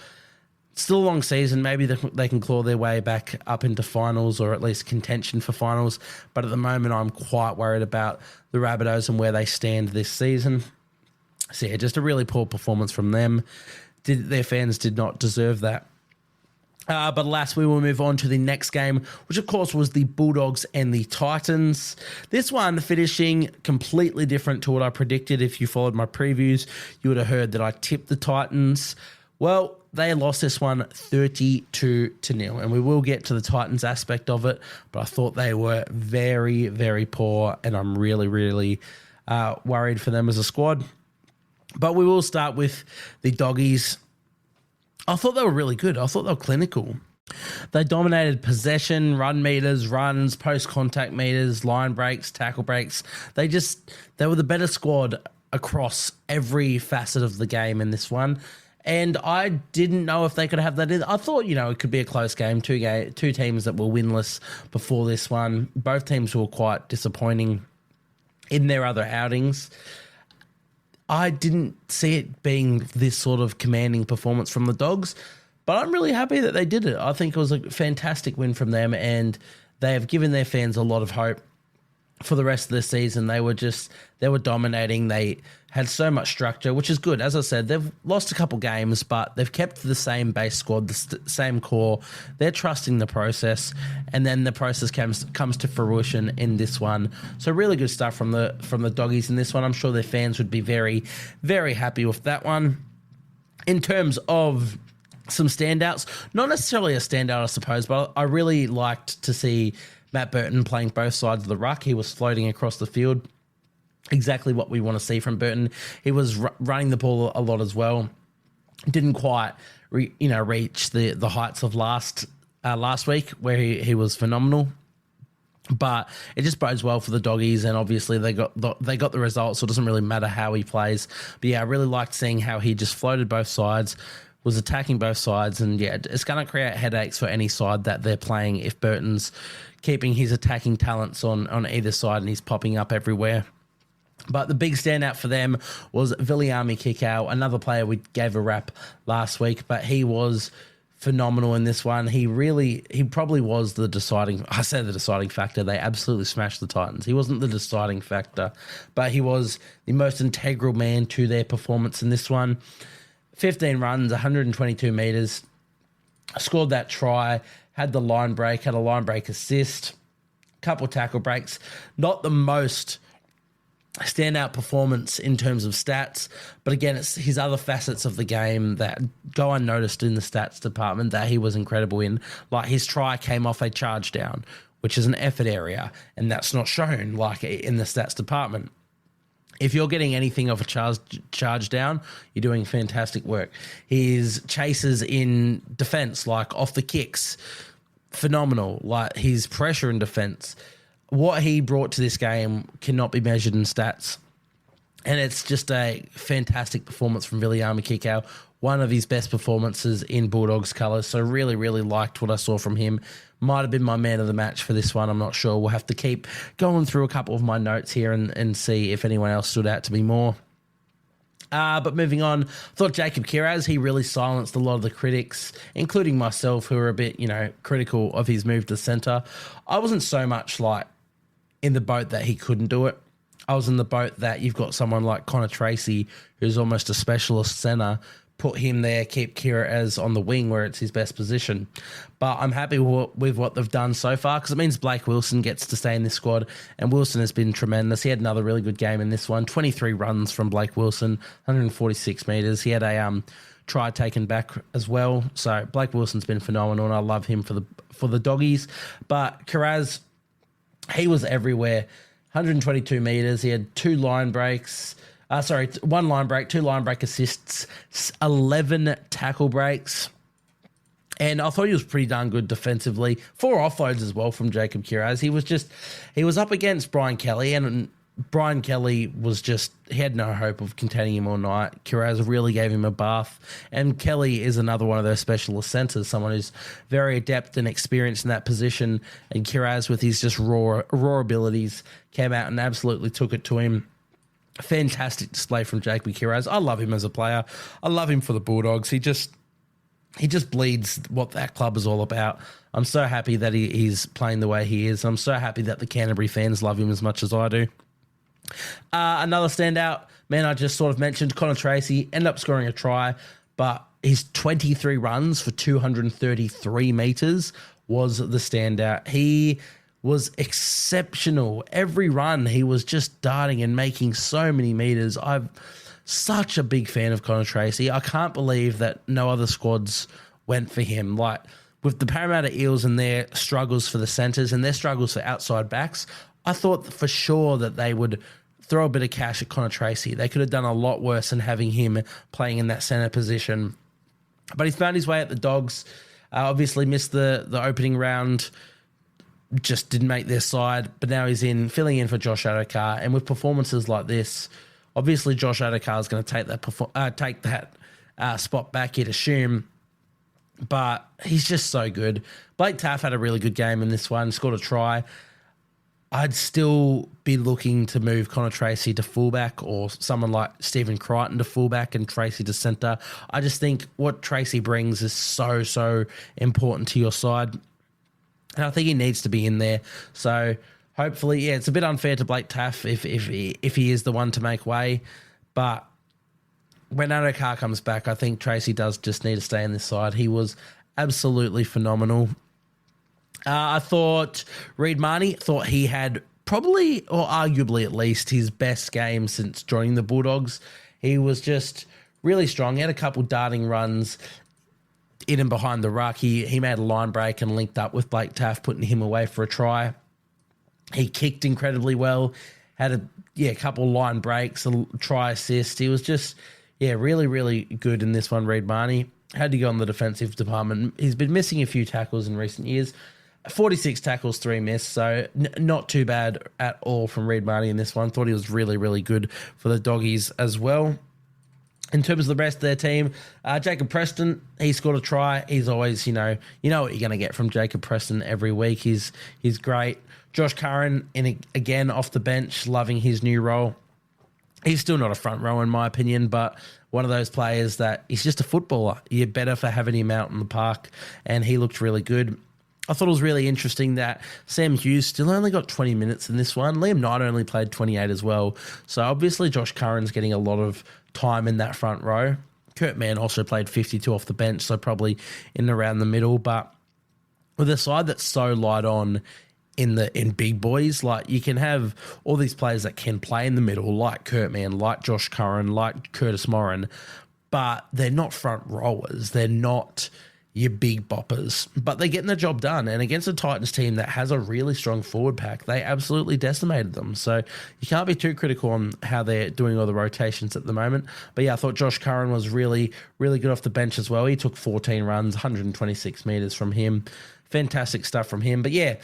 Still a long season. Maybe they can claw their way back up into finals or at least contention for finals. But at the moment, I'm quite worried about the Rabbitohs and where they stand this season. So yeah, just a really poor performance from them. Their fans did not deserve that. But alas, we will move on to the next game, which of course was the Bulldogs and the Titans. This one finishing completely different to what I predicted. If you followed my previews, you would have heard that I tipped the Titans. Well, they lost this one 32-0, and we will get to the Titans aspect of it, but I thought they were very, very poor, and I'm really, really worried for them as a squad. But we will start with the Doggies. I thought they were really good. I thought they were clinical. They dominated possession, run meters, runs, post-contact meters, line breaks, tackle breaks. They were the better squad across every facet of the game in this one. And I didn't know if they could have that either. I thought, it could be a close game. Two teams that were winless before this one. Both teams were quite disappointing in their other outings. I didn't see it being this sort of commanding performance from the Dogs, but I'm really happy that they did it. I think it was a fantastic win from them, and they have given their fans a lot of hope for the rest of the season. They were dominating. They had so much structure, which is good. As I said, they've lost a couple games, but they've kept the same base squad, the same core. They're trusting the process, and then the process comes to fruition in this one. So really good stuff from the Doggies in this one. I'm sure their fans would be very, very happy with that one. In terms of some standouts, not necessarily a standout, I suppose, but I really liked to see Matt Burton playing both sides of the ruck. He was floating across the field. Exactly what we want to see from Burton. He was running the ball a lot as well. Didn't quite, reach the heights of last week where he was phenomenal. But it just bodes well for the Doggies, and obviously they got the results, so it doesn't really matter how he plays. But yeah, I really liked seeing how he just floated both sides, was attacking both sides, and yeah, it's going to create headaches for any side that they're playing if Burton's keeping his attacking talents on either side and he's popping up everywhere. But the big standout for them was Viliami Kikau, another player we gave a rap last week, but he was phenomenal in this one. He probably was the deciding factor. They absolutely smashed the Titans. He wasn't the deciding factor, but he was the most integral man to their performance in this one. 15 runs, 122 metres, scored that try, had a line break assist, couple tackle breaks. Not the most standout performance in terms of stats, but again, it's his other facets of the game that go unnoticed in the stats department that he was incredible in. Like his try came off a charge down, which is an effort area, and that's not shown like in the stats department. If you're getting anything off a charge down, you're doing fantastic work. His chases in defense, like off the kicks, phenomenal. Like his pressure in defense, what he brought to this game cannot be measured in stats. And it's just a fantastic performance from Viliami Kikau, one of his best performances in Bulldogs colours. So really, really liked what I saw from him. Might have been my man of the match for this one. I'm not sure. We'll have to keep going through a couple of my notes here and see if anyone else stood out to me more. But moving on, I thought Jacob Kiraz, he really silenced a lot of the critics, including myself, who were a bit, critical of his move to centre. I wasn't so much like in the boat that he couldn't do it. I was in the boat that you've got someone like Connor Tracy, who's almost a specialist centre, put him there, keep Kira as on the wing where it's his best position. But I'm happy with what they've done so far because it means Blake Wilson gets to stay in this squad, and Wilson has been tremendous. He had another really good game in this one. 23 runs from Blake Wilson, 146 metres. He had a try taken back as well. So Blake Wilson's been phenomenal, and I love him for the Doggies. But Kiraz, he was everywhere. 122 metres. He had 2 line breaks. 1 line break, 2 line break assists, 11 tackle breaks. And I thought he was pretty darn good defensively. 4 offloads as well from Jacob Kiraz. He was up against Brian Kelly, and Brian Kelly he had no hope of containing him all night. Kiraz really gave him a bath. And Kelly is another one of those specialist centres, someone who's very adept and experienced in that position. And Kiraz, with his just raw abilities, came out and absolutely took it to him. Fantastic display from Jacob Kiraz. I love him as a player. I love him for the Bulldogs. He just bleeds what that club is all about. I'm so happy that he's playing the way he is. I'm so happy that the Canterbury fans love him as much as I do. Another standout, man, I just sort of mentioned, Connor Tracy ended up scoring a try, but his 23 runs for 233 metres was the standout. He was exceptional. Every run, he was just darting and making so many metres. I'm such a big fan of Connor Tracy. I can't believe that no other squads went for him. Like, with the Parramatta Eels and their struggles for the centres and their struggles for outside backs, I thought for sure that they would throw a bit of cash at Connor Tracy. They could have done a lot worse than having him playing in that centre position. But he's found his way at the Dogs. Obviously missed the opening round, just didn't make their side, but now he's filling in for Josh Adokar. And with performances like this, obviously Josh Adokar is going to take that spot back, you'd assume. But he's just so good. Blake Taaffe had a really good game in this one, scored a try. I'd still be looking to move Connor Tracy to fullback, or someone like Stephen Crichton to fullback and Tracy to centre. I just think what Tracy brings is so important to your side. And I think he needs to be in there. So hopefully, yeah, it's a bit unfair to Blake Taaffe if he is the one to make way. But when Adokar comes back, I think Tracy does just need to stay in this side. He was absolutely phenomenal. I thought Reid Marnie, thought he had probably, or arguably at least, his best game since joining the Bulldogs. He was just really strong. He had a couple darting runs in and behind the ruck. He made a line break and linked up with Blake Taaffe, putting him away for a try. He kicked incredibly well, had a couple line breaks, a try assist. He was just, really good in this one, Reid Marnie. Had to go on the defensive department. He's been missing a few tackles in recent years. 46 tackles, 3 missed, so not too bad at all from Reid Marnie in this one. Thought he was really good for the Doggies as well. In terms of the rest of their team, Jacob Preston, he scored a try. He's always, you know what you're going to get from Jacob Preston every week. He's great. Josh Curran, again off the bench, loving his new role. He's still not a front row in my opinion, but one of those players that he's just a footballer. You're better for having him out in the park, and he looked really good. I thought it was really interesting that Sam Hughes still only got 20 minutes in this one. Liam Knight only played 28 as well. So obviously Josh Curran's getting a lot of time in that front row. Kurt Mann also played 52 off the bench, so probably in and around the middle. But with a side that's so light on in big boys, like you can have all these players that can play in the middle, like Kurt Mann, like Josh Curran, like Curtis Morin, but they're not front rowers. They're not your big boppers, but they're getting the job done. And against a Titans team that has a really strong forward pack, they absolutely decimated them. So you can't be too critical on how they're doing all the rotations at the moment. But yeah, I thought Josh Curran was really good off the bench as well. He took 14 runs, 126 metres from him. Fantastic stuff from him. But yeah,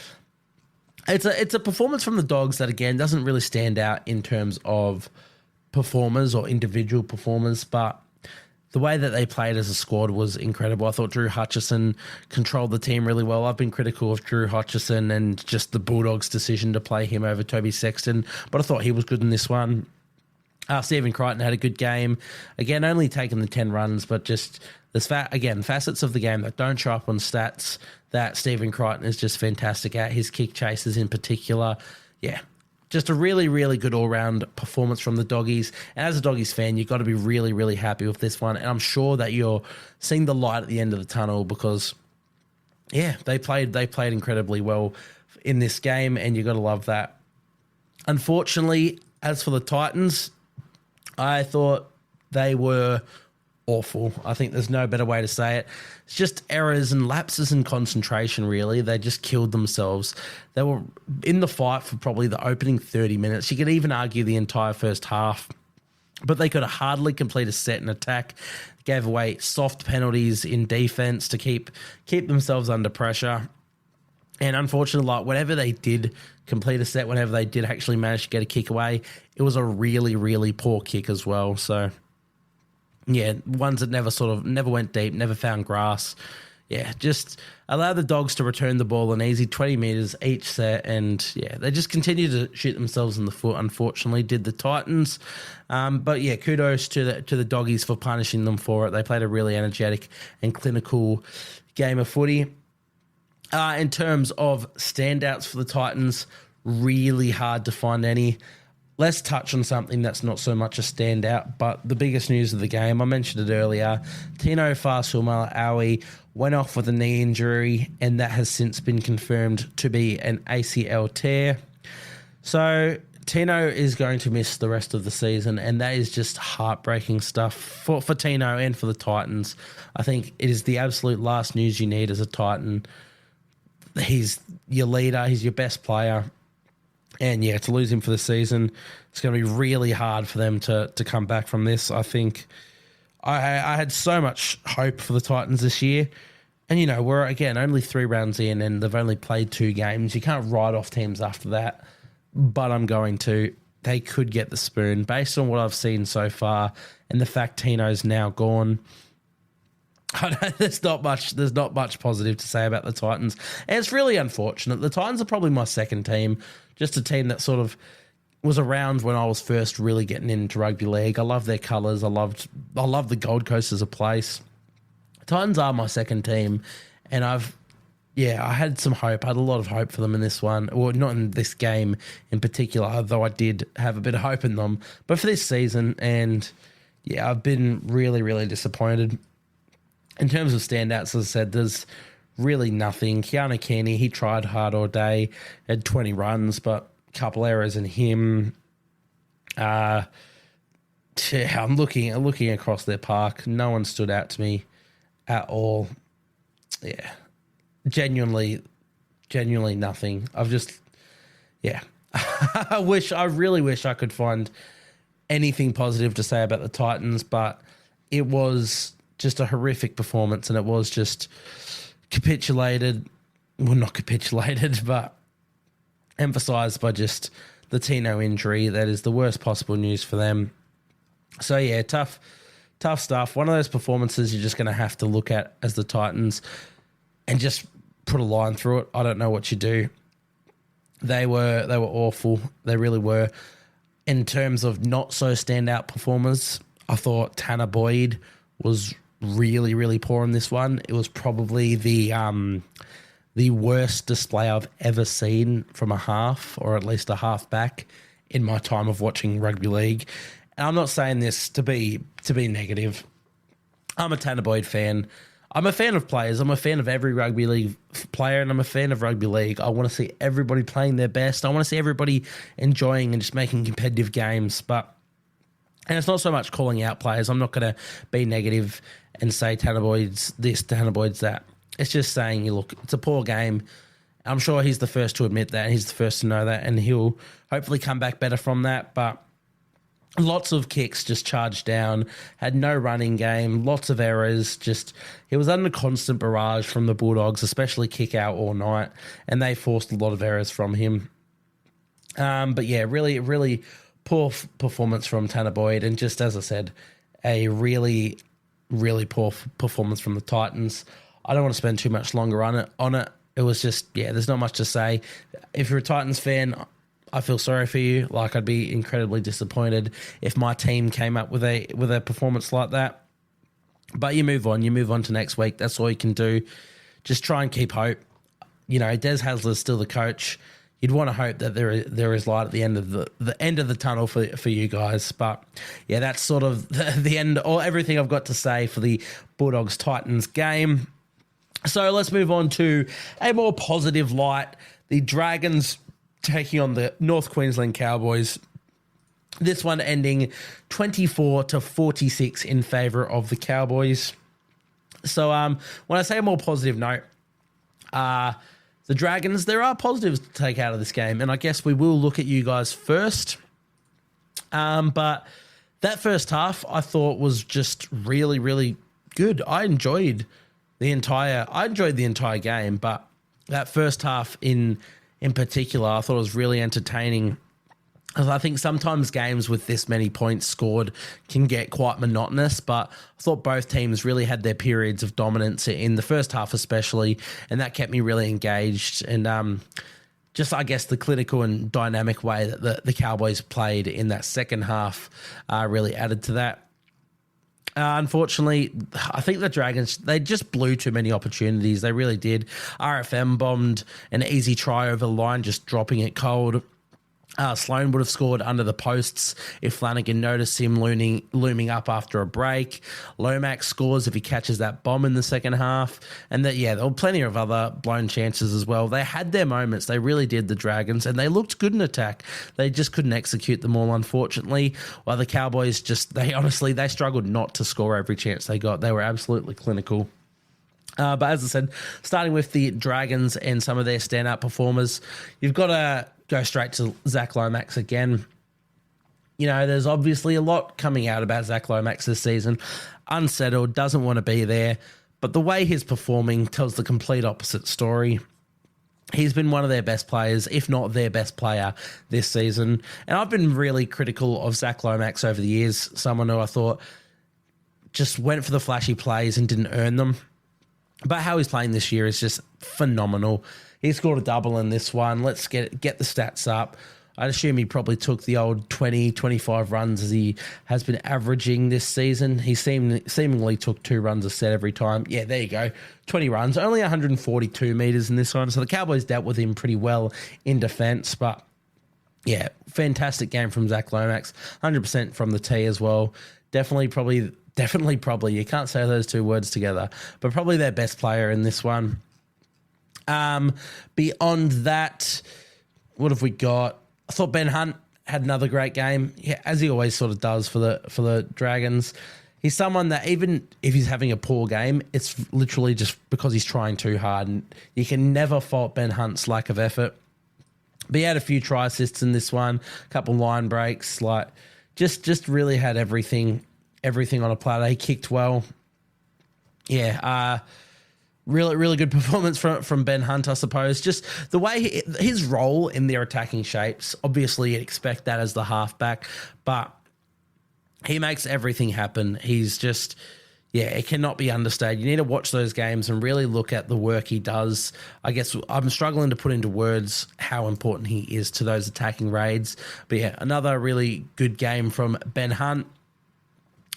it's a performance from the Dogs that, again, doesn't really stand out in terms of performers or individual performers, but the way that they played as a squad was incredible. I thought Drew Hutchison controlled the team really well. I've been critical of Drew Hutchison and just the Bulldogs' decision to play him over Toby Sexton, but I thought he was good in this one. Stephen Crichton had a good game. Again, only taking the 10 runs, but just there's facets of the game that don't show up on stats that Stephen Crichton is just fantastic at. His kick chases in particular. Yeah, just a really good all-round performance from the Doggies. And as a Doggies fan, you've got to be really happy with this one. And I'm sure that you're seeing the light at the end of the tunnel because, yeah, they played incredibly well in this game, and you've got to love that. Unfortunately, as for the Titans, I thought they were awful. I think there's no better way to say it. It's just errors and lapses in concentration, really. They just killed themselves. They were in the fight for probably the opening 30 minutes. You could even argue the entire first half, but they could hardly complete a set in attack. Gave away soft penalties in defense to keep themselves under pressure. And unfortunately, like, whenever they did complete a set, whenever they did actually manage to get a kick away, it was a really, really poor kick as well. So, yeah, ones that never went deep, never found grass. Yeah, just allow the Dogs to return the ball an easy 20 metres each set, and yeah, they just continue to shoot themselves in the foot, unfortunately, did the Titans. But yeah, kudos to the Doggies for punishing them for it. They played a really energetic and clinical game of footy. In terms of standouts for the Titans, really hard to find any. Let's touch on something that's not so much a standout, but the biggest news of the game, I mentioned it earlier, Tino Fa'asuamaleaui went off with a knee injury, and that has since been confirmed to be an ACL tear. So Tino is going to miss the rest of the season, and that is just heartbreaking stuff for Tino and for the Titans. I think it is the absolute last news you need as a Titan. He's your leader, he's your best player. And yeah, to lose him for the season, it's going to be really hard for them to come back from this. I think I had so much hope for the Titans this year. And, you know, we're, again, only 3 rounds in and they've only played 2 games. You can't write off teams after that. But I'm going to. They could get the spoon based on what I've seen so far and the fact Tino's now gone. I know there's not much positive to say about the Titans. And it's really unfortunate. The Titans are probably my second team, just a team that sort of was around when I was first really getting into rugby league. I love their colours. I love the Gold Coast as a place. Titans are my second team, and I had some hope. I had a lot of hope for them in this one. Well, not in this game in particular, though I did have a bit of hope in them. But for this season, and yeah, I've been really, really disappointed. In terms of standouts, as I said, there's really nothing. Keanu Keaney, he tried hard all day, had 20 runs, but a couple errors in him. I'm looking across their park. No one stood out to me at all. Yeah, genuinely nothing. I really wish I could find anything positive to say about the Titans, but it was just a horrific performance, and it was just capitulated. Well, not capitulated, but emphasised by just the Tino injury. That is the worst possible news for them. So yeah, tough stuff. One of those performances you're just going to have to look at as the Titans and just put a line through it. I don't know what you do. They were awful. They really were. In terms of not so standout performers, I thought Tanner Boyd was really, really poor in this one. It was probably the worst display I've ever seen from a half, or at least a half back, in my time of watching rugby league. And I'm not saying this to be negative. I'm a Tanner Boyd fan. I'm a fan of players. I'm a fan of every rugby league player, and I'm a fan of rugby league. I want to see everybody playing their best. I want to see everybody enjoying and just making competitive games. And it's not so much calling out players. I'm not going to be negative and say Tanner Boyd's this, Tanner Boyd's that. It's just saying, look, it's a poor game. I'm sure he's the first to admit that. He's the first to know that, and he'll hopefully come back better from that. But lots of kicks just charged down, had no running game, lots of errors. Just he was under constant barrage from the Bulldogs, especially kick out all night, and they forced a lot of errors from him. But yeah, really, really poor performance from Tanner Boyd, and just as I said, a really, really poor performance from the Titans. I don't want to spend too much longer on it. It was just, yeah, there's not much to say. If you're a Titans fan, I feel sorry for you. Like, I'd be incredibly disappointed if my team came up with a performance like that. But you move on. You move on to next week. That's all you can do. Just try and keep hope. You know, Des Hasler's still the coach. You'd want to hope that there is light at the end of the end of the tunnel for you guys. But yeah, that's sort of the end, or everything I've got to say for the Bulldogs Titans game. So let's move on to a more positive light. The Dragons taking on the North Queensland Cowboys. This one ending 24-46 in favour of the Cowboys. So when I say a more positive note, the Dragons, there are positives to take out of this game, and I guess we will look at you guys first. But that first half I thought was just really, really good. I enjoyed the entire game, but that first half in particular, I thought it was really entertaining. Because I think sometimes games with this many points scored can get quite monotonous, but I thought both teams really had their periods of dominance in the first half especially, and that kept me really engaged. And just, I guess, the clinical and dynamic way that the Cowboys played in that second half really added to that. Unfortunately, I think the Dragons, they just blew too many opportunities. They really did. RFM bombed an easy try over the line, just dropping it cold. Sloan would have scored under the posts if Flanagan noticed him looming up after a break. Lomax scores if he catches that bomb in the second half. And there were plenty of other blown chances as well. They had their moments. They really did, the Dragons, and they looked good in attack. They just couldn't execute them all, unfortunately. While the Cowboys they struggled not to score every chance they got. They were absolutely clinical. But as I said, starting with the Dragons and some of their standout performers, you've got to go straight to Zach Lomax again. You know, there's obviously a lot coming out about Zach Lomax this season. Unsettled, doesn't want to be there. But the way he's performing tells the complete opposite story. He's been one of their best players, if not their best player this season. And I've been really critical of Zach Lomax over the years. Someone who I thought just went for the flashy plays and didn't earn them. But how he's playing this year is just phenomenal. He scored a double in this one. Let's get the stats up. I'd assume he probably took the old 20, 25 runs as he has been averaging this season. He seemingly took 2 runs a set every time. Yeah, there you go. 20 runs, only 142 metres in this one. So the Cowboys dealt with him pretty well in defence. But yeah, fantastic game from Zach Lomax. 100% from the tee as well. Definitely, probably. You can't say those two words together. But probably their best player in this one. Beyond that, what have we got? I thought Ben Hunt had another great game, as he always sort of does for the Dragons. He's someone that even if he's having a poor game, it's literally just because he's trying too hard, and you can never fault Ben Hunt's lack of effort. But he had a few try assists in this one, a couple line breaks, just really had everything on a platter. He kicked well. Really, really good performance from Ben Hunt, I suppose. Just the way his role in their attacking shapes, obviously you'd expect that as the halfback, but he makes everything happen. He's just, it cannot be understated. You need to watch those games and really look at the work he does. I guess I'm struggling to put into words how important he is to those attacking raids. But another really good game from Ben Hunt.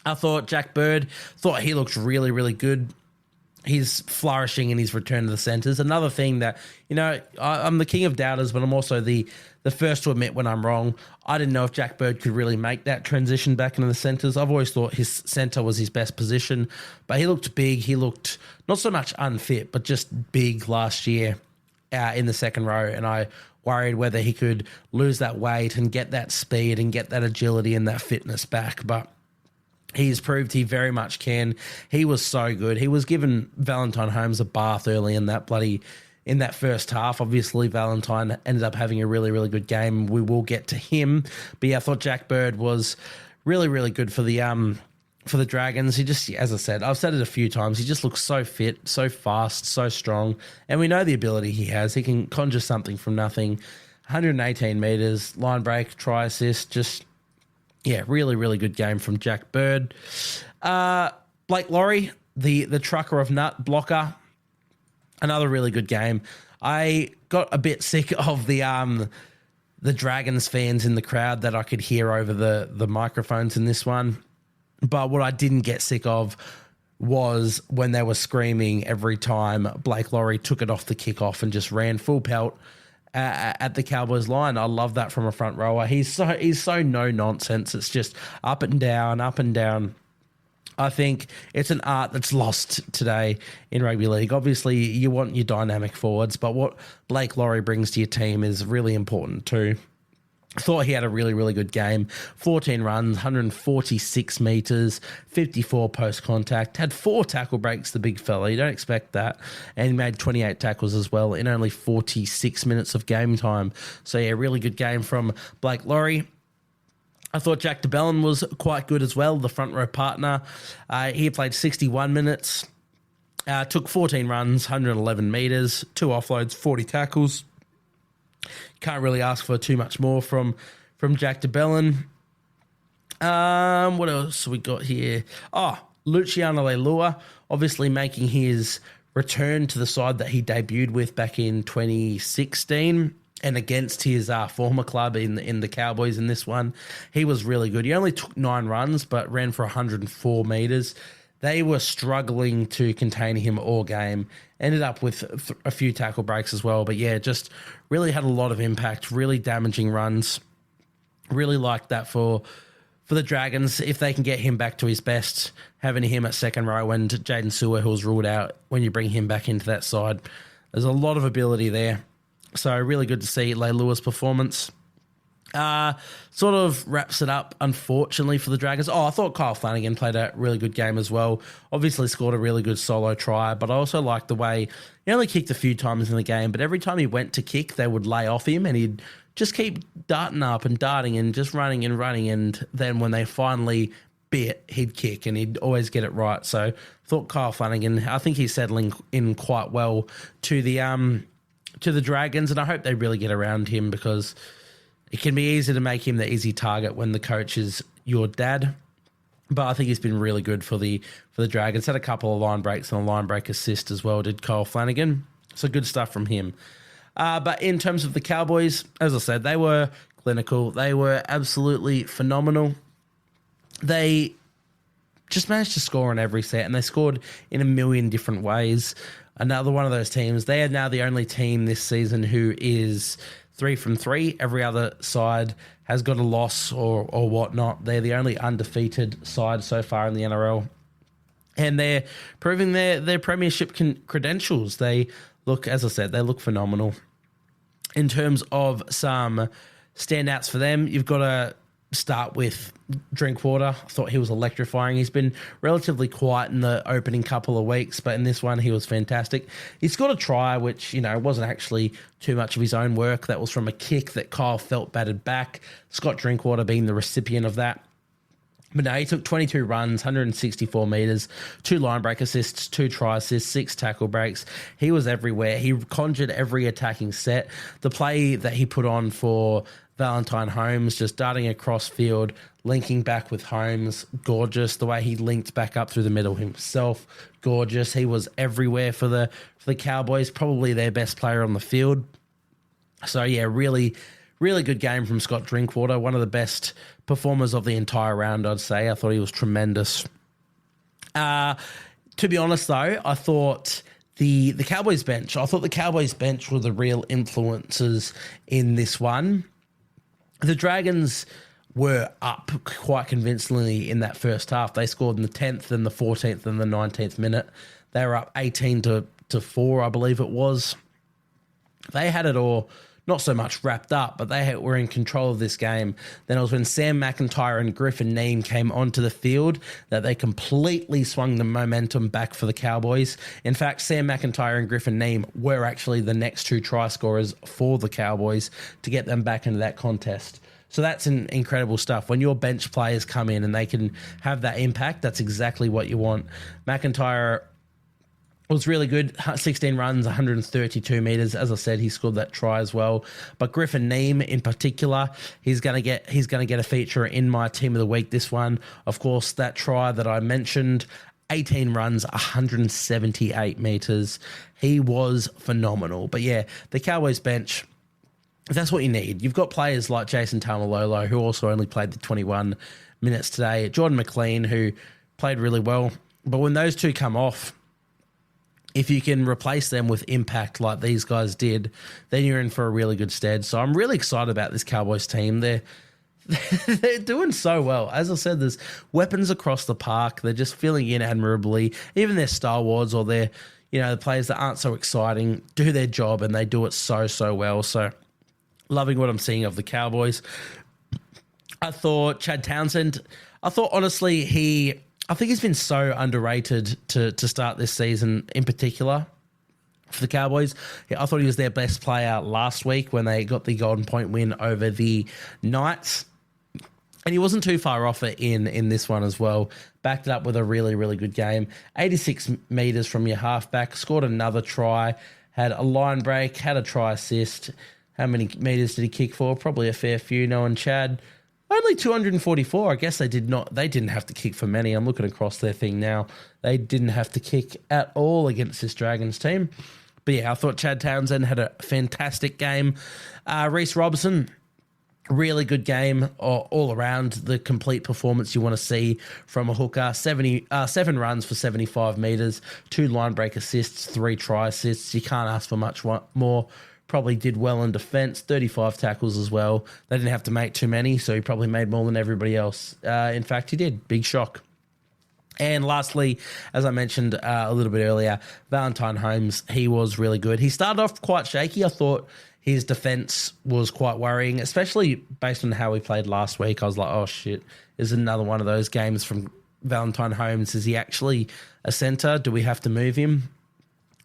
I thought Jack Bird, he looked really, really good. He's flourishing in his return to the centres. Another thing that, I'm the king of doubters, but I'm also the first to admit when I'm wrong. I didn't know if Jack Bird could really make that transition back into the centres. I've always thought his centre was his best position, but he looked big. He looked not so much unfit, but just big last year in the second row, and I worried whether he could lose that weight and get that speed and get that agility and that fitness back, but he's proved he very much can. He was so good. He was giving Valentine Holmes a bath early in that first half. Obviously, Valentine ended up having a really, really good game. We will get to him. But I thought Jack Bird was really, really good for the Dragons. He just, as I said, I've said it a few times, he just looks so fit, so fast, so strong. And we know the ability he has. He can conjure something from nothing. 118 metres, line break, try assist, just... really, really good game from Jack Bird. Blake Laurie, the trucker of nut blocker, another really good game. I got a bit sick of the Dragons fans in the crowd that I could hear over the microphones in this one. But what I didn't get sick of was when they were screaming every time Blake Laurie took it off the kickoff and just ran full pelt at the Cowboys line. I love that from a front rower. He's so no nonsense. It's just up and down, up and down. I think it's an art that's lost today in rugby league. Obviously, you want your dynamic forwards, but what Blake Laurie brings to your team is really important too. Thought he had a really, really good game. 14 runs, 146 metres, 54 post-contact. Had 4 tackle breaks, the big fella. You don't expect that. And he made 28 tackles as well in only 46 minutes of game time. So, yeah, really good game from Blake Laurie. I thought Jack de Belin was quite good as well, the front row partner. He played 61 minutes, took 14 runs, 111 metres, 2 offloads, 40 tackles. Can't really ask for too much more from Jack de Belin. What else we got here? Oh, Luciano Leilua, obviously making his return to the side that he debuted with back in 2016 and against his former club in the Cowboys in this one. He was really good. He only took 9 runs but ran for 104 metres. They were struggling to contain him all game. Ended up with a few tackle breaks as well. But, yeah, just really had a lot of impact, really damaging runs. Really like that for the Dragons, if they can get him back to his best, having him at second row and Jaden Sewer, who's ruled out when you bring him back into that side. There's a lot of ability there. So really good to see Leilua's performance. Sort of wraps it up, unfortunately, for the Dragons. Oh, I thought Kyle Flanagan played a really good game as well. Obviously scored a really good solo try, but I also liked the way he only kicked a few times in the game, but every time he went to kick, they would lay off him and he'd just keep darting up and darting and just running and running. And then when they finally bit, he'd kick and he'd always get it right. So I thought Kyle Flanagan, I think he's settling in quite well to the Dragons, and I hope they really get around him because it can be easy to make him the easy target when the coach is your dad. But I think he's been really good for the Dragons. Had a couple of line breaks and a line break assist as well, did Kyle Flanagan. So good stuff from him. But in terms of the Cowboys, as I said, they were clinical. They were absolutely phenomenal. They just managed to score on every set, and they scored in a million different ways. Another one of those teams. They are now the only team this season who is 3 from 3. Every other side has got a loss or whatnot. They're the only undefeated side so far in the NRL. And they're proving their premiership credentials. They look, as I said, they look phenomenal. In terms of some standouts for them, you've got to start with Drinkwater. I thought he was electrifying. He's been relatively quiet in the opening couple of weeks, but in this one he was fantastic. He scored a try, which, wasn't actually too much of his own work. That was from a kick that Kyle Felt batted back. Scott Drinkwater being the recipient of that. But no, he took 22 runs, 164 metres, 2 line break assists, 2 try assists, 6 tackle breaks. He was everywhere. He conjured every attacking set. The play that he put on for Valentine Holmes, just darting across field, linking back with Holmes, gorgeous. The way he linked back up through the middle himself, gorgeous. He was everywhere for the Cowboys, probably their best player on the field. So, yeah, really, really good game from Scott Drinkwater, one of the best performers of the entire round, I'd say. I thought he was tremendous. To be honest, though, I thought the Cowboys bench were the real influences in this one. The Dragons were up quite convincingly in that first half. They scored in the 10th and the 14th and the 19th minute. They were up 18 to 4, I believe it was. They had it all not so much wrapped up, but they were in control of this game. Then it was when Sam McIntyre and Griffin Neame came onto the field that they completely swung the momentum back for the Cowboys. In fact, Sam McIntyre and Griffin Neame were actually the next 2 try scorers for the Cowboys to get them back into that contest. So that's incredible stuff. When your bench players come in and they can have that impact, that's exactly what you want. McIntyre was really good, 16 runs, 132 metres. As I said, he scored that try as well. But Griffin Neame in particular, he's going to get a feature in my team of the week. This one, of course, that try that I mentioned, 18 runs, 178 metres. He was phenomenal. But yeah, the Cowboys bench, that's what you need. You've got players like Jason Taumalolo, who also only played the 21 minutes today. Jordan McLean, who played really well. But when those two come off, if you can replace them with impact like these guys did, then you're in for a really good stead. So I'm really excited about this Cowboys team. They're doing so well. As I said, there's weapons across the park. They're just filling in admirably. Even their Star Wars or their, the players that aren't so exciting do their job and they do it so well. So Loving what I'm seeing of the Cowboys. I thought Chad Townsend, honestly, I think he's been so underrated to start this season in particular for the Cowboys. I thought he was their best player last week when they got the Golden Point win over the Knights. And he wasn't too far off it in this one as well. Backed it up with a really, really good game. 86 metres from your halfback. Scored another try. Had a line break. Had a try assist. How many metres did he kick for? Probably a fair few, knowing Chad. Only 244. I guess they didn't have to kick for many. I'm looking across their thing now. They didn't have to kick at all against this Dragons team. But yeah, I thought Chad Townsend had a fantastic game. Reece Robson, really good game all around. The complete performance you want to see from a hooker. 7 runs for 75 metres, 2 line break assists, 3 try assists. You can't ask for much more. Probably did well in defence, 35 tackles as well. They didn't have to make too many, so he probably made more than everybody else. In fact, he did. Big shock. And lastly, as I mentioned a little bit earlier, Valentine Holmes, he was really good. He started off quite shaky. I thought his defence was quite worrying, especially based on how he played last week. I was like, oh, shit, is another one of those games from Valentine Holmes. Is he actually a centre? Do we have to move him?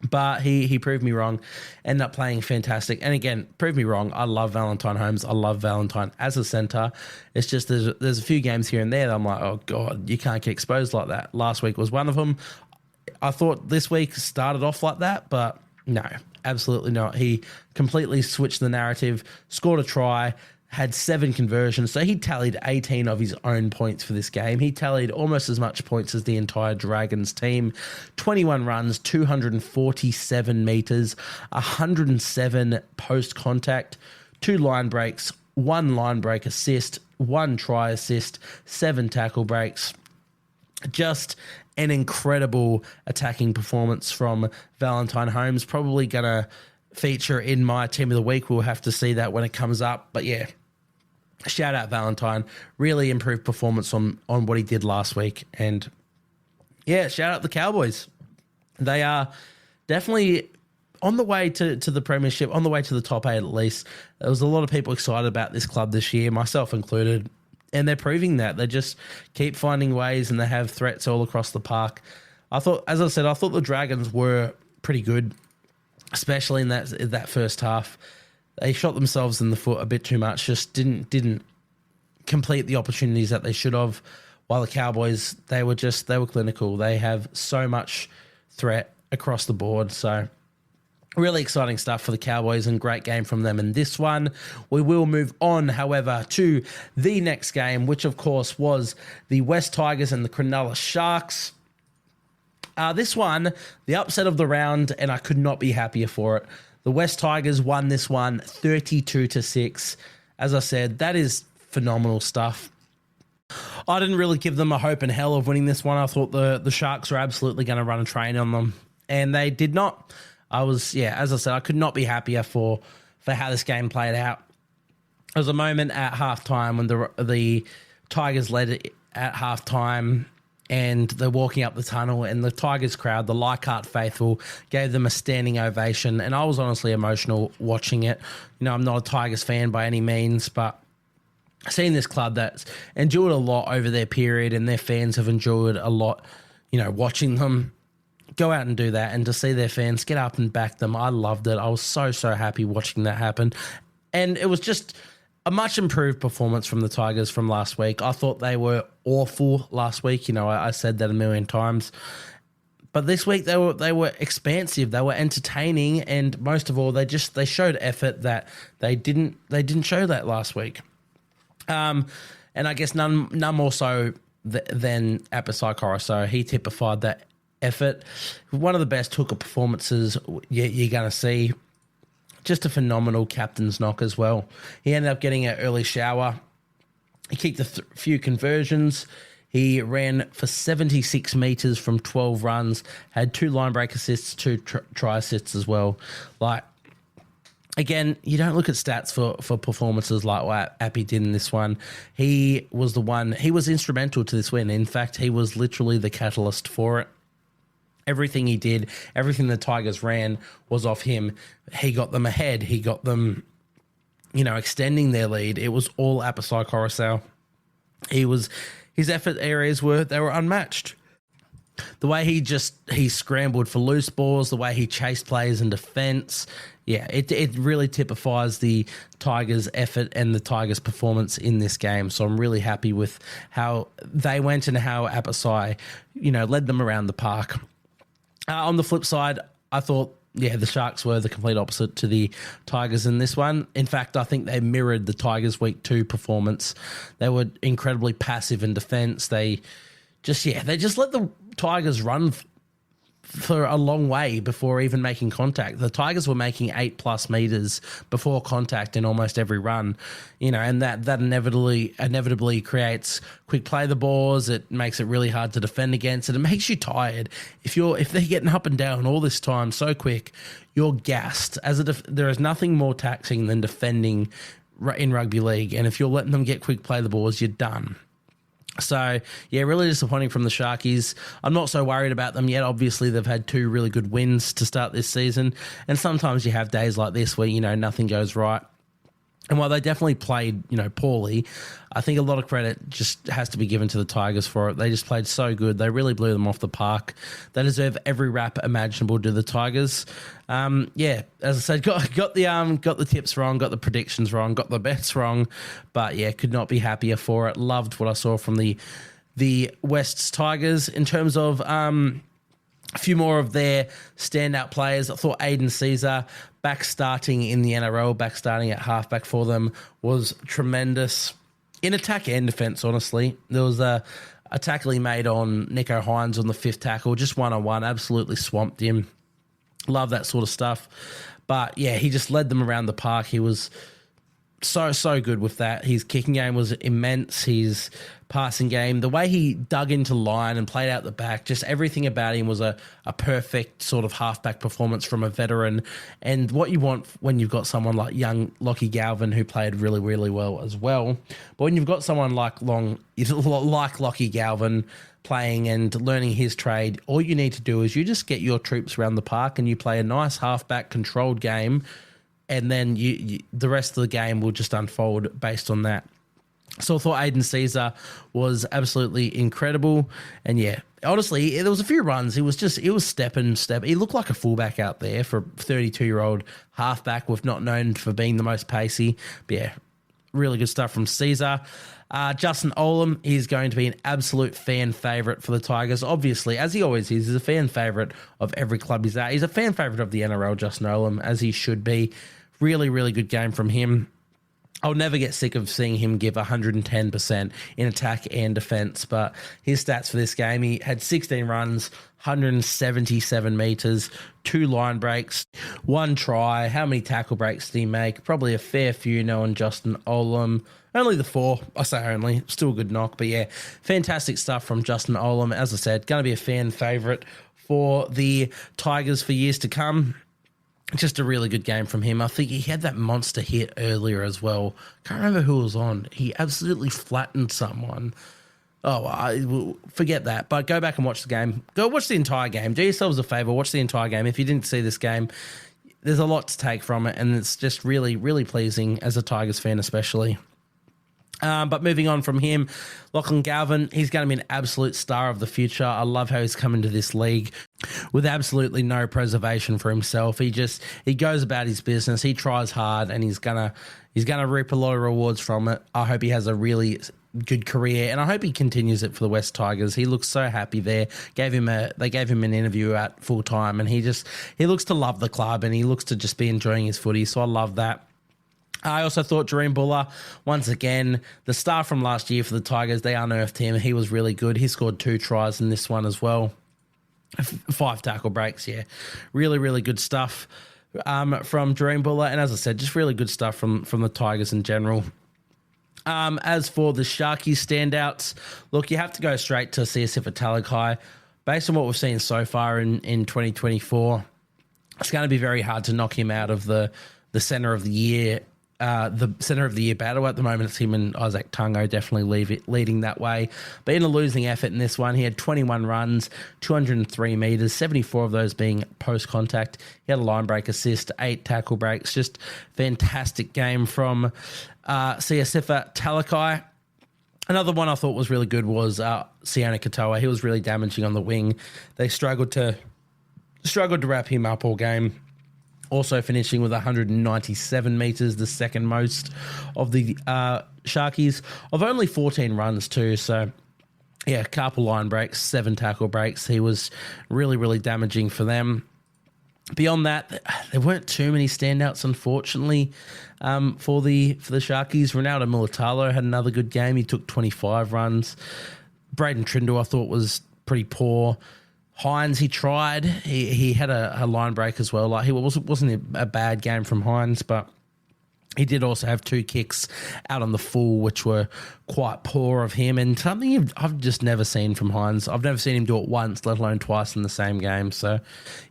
But he proved me wrong, ended up playing fantastic. And again, proved me wrong. I love Valentine Holmes. I love Valentine as a centre. It's just there's a few games here and there that I'm like, oh, God, you can't get exposed like that. Last week was one of them. I thought this week started off like that, but no, absolutely not. He completely switched the narrative, scored a try, had 7 conversions. So he tallied 18 of his own points for this game. He tallied almost as much points as the entire Dragons team. 21 runs, 247 metres, 107 post-contact, 2 line breaks, 1 line break assist, 1 try assist, 7 tackle breaks. Just an incredible attacking performance from Valentine Holmes. Probably going to feature in my team of the week. We'll have to see that when it comes up. But yeah, shout out Valentine. Really improved performance on what he did last week. And yeah, shout out the Cowboys. They are definitely on the way to the Premiership, on the way to the top 8 at least. There was a lot of people excited about this club this year, myself included. And they're proving that. They just keep finding ways and they have threats all across the park. I thought the Dragons were pretty good, especially in that first half. They shot themselves in the foot a bit too much, just didn't complete the opportunities that they should have, while the Cowboys, they were clinical. They have so much threat across the board. So really exciting stuff for the Cowboys and great game from them in this one. We will move on, however, to the next game, which of course was the West Tigers and the Cronulla Sharks. This one, the upset of the round, and I could not be happier for it. The West Tigers won this one 32-6. As I said, that is phenomenal stuff. I didn't really give them a hope in hell of winning this one. I thought the Sharks were absolutely going to run a train on them, and they did not. As I said, I could not be happier for how this game played out. There was a moment at halftime when the Tigers led it at halftime, and they're walking up the tunnel, and the Tigers crowd, the Leichhardt faithful, gave them a standing ovation, and I was honestly emotional watching it. You know, I'm not a Tigers fan by any means, but seeing this club that's endured a lot over their period, and their fans have enjoyed a lot, you know, watching them go out and do that, and to see their fans get up and back them, I loved it. I was so happy watching that happen, and it was just a much improved performance from the Tigers from last week. I thought they were awful last week. You know, I said that a million times. But this week they were expansive. They were entertaining, and most of all, they showed effort that they didn't show that last week. And I guess none more so than Apisai Koroso. He typified that effort. One of the best hooker performances you're going to see. Just a phenomenal captain's knock as well. He ended up getting an early shower. He kicked a few conversions. He ran for 76 metres from 12 runs, had 2 line break assists, 2 try assists as well. Like, again, you don't look at stats for performances like what Appy did in this one. He was instrumental to this win. In fact, he was literally the catalyst for it. Everything he did, everything the Tigers ran was off him. He got them ahead. He got them extending their lead, it was all Apasai Coruscant. His effort areas were unmatched. The way he scrambled for loose balls, the way he chased players in defence, it really typifies the Tigers' effort and the Tigers' performance in this game. So I'm really happy with how they went and how Apasai, led them around the park. On the flip side, I thought, the Sharks were the complete opposite to the Tigers in this one. In fact, I think they mirrored the Tigers' Week 2 performance. They were incredibly passive in defence. They just let the Tigers run for a long way before even making contact. The Tigers were making 8+ meters before contact in almost every run, and that inevitably creates quick play the balls. It makes it really hard to defend against, and it makes you tired. If they're getting up and down all this time so quick, you're gassed. There is nothing more taxing than defending in rugby league, and if you're letting them get quick play the balls, you're done. So, really disappointing from the Sharkies. I'm not so worried about them yet. Obviously, they've had 2 really good wins to start this season. And sometimes you have days like this where, nothing goes right. And while they definitely played, poorly, I think a lot of credit just has to be given to the Tigers for it. They just played so good. They really blew them off the park. They deserve every rap imaginable to the Tigers. As I said, got the tips wrong, got the predictions wrong, got the bets wrong, but could not be happier for it. Loved what I saw from the West's Tigers in terms of a few more of their standout players. I thought Aiden Caesar back starting in the NRL, back starting at halfback for them, was tremendous in attack and defence, honestly. There was a tackle he made on Nico Hines on the 5th tackle, just one-on-one, absolutely swamped him. Love that sort of stuff. But, he just led them around the park. He was so good with that. His kicking game was immense. His passing game, the way he dug into line and played out the back, just everything about him was a perfect sort of halfback performance from a veteran. And what you want when you've got someone like young Lockie Galvin, who played really, really well as well. But when you've got someone like Lockie Galvin playing and learning his trade, all you need to do is you just get your troops around the park and you play a nice halfback controlled game, and then the rest of the game will just unfold based on that. So I thought Aiden Caesar was absolutely incredible. And honestly, there was a few runs. It was step. He looked like a fullback out there for a 32-year-old halfback with not known for being the most pacey. But really good stuff from Caesar. Justin Olam, he's going to be an absolute fan favourite for the Tigers. Obviously, as he always is, he's a fan favourite of every club he's at. He's a fan favourite of the NRL, Justin Olam, as he should be. Really, really good game from him. I'll never get sick of seeing him give 110% in attack and defence, but his stats for this game, he had 16 runs, 177 metres, 2 line breaks, 1 try. How many tackle breaks did he make? Probably a fair few knowing Justin Olam. Only the 4. I say only. Still a good knock, but fantastic stuff from Justin Olam. As I said, going to be a fan favourite for the Tigers for years to come. Just a really good game from him. I think he had that monster hit earlier as well. Can't remember who was on. He absolutely flattened someone. Forget that. But go back and watch the game. Go watch the entire game. Do yourselves a favour. Watch the entire game. If you didn't see this game, there's a lot to take from it, and it's just really, really pleasing as a Tigers fan especially. But moving on from him, Lachlan Galvin, he's going to be an absolute star of the future. I love how he's come into this league with absolutely no preservation for himself. He goes about his business. He tries hard, and he's gonna reap a lot of rewards from it. I hope he has a really good career, and I hope he continues it for the West Tigers. He looks so happy there. They gave him an interview at full time, and he looks to love the club, and he looks to just be enjoying his footy. So I love that. I also thought Jareem Buller, once again, the star from last year for the Tigers, they unearthed him. He was really good. He scored 2 tries in this one as well. 5 tackle breaks, Really, really good stuff from Jareem Buller. And as I said, just really good stuff from the Tigers in general. As for the Sharkies standouts, look, you have to go straight to Siosifa Talakai. Based on what we've seen so far in 2024, it's going to be very hard to knock him out of the centre of the year the centre of the year battle. At the moment, it's him and Isaac Tungo definitely leading that way. But in a losing effort in this one, he had 21 runs, 203 metres, 74 of those being post-contact. He had a line break assist, 8 tackle breaks. Just fantastic game from Siasifa Talakai. Another one I thought was really good was Siona Katoa. He was really damaging on the wing. They struggled to wrap him up all game. Also finishing with 197 metres, the second most of the Sharkies, of only 14 runs too. So, yeah, a couple line breaks, 7 tackle breaks. He was really, really damaging for them. Beyond that, there weren't too many standouts, unfortunately, for the Sharkies. Ronaldo Mulatalo had another good game. He took 25 runs. Braden Trindle, I thought, was pretty poor. Hines, he tried. He had a line break as well. Like, he wasn't a bad game from Hines, but he did also have 2 kicks out on the full, which were quite poor of him, and something I've just never seen from Hines. I've never seen him do it once, let alone twice in the same game. So,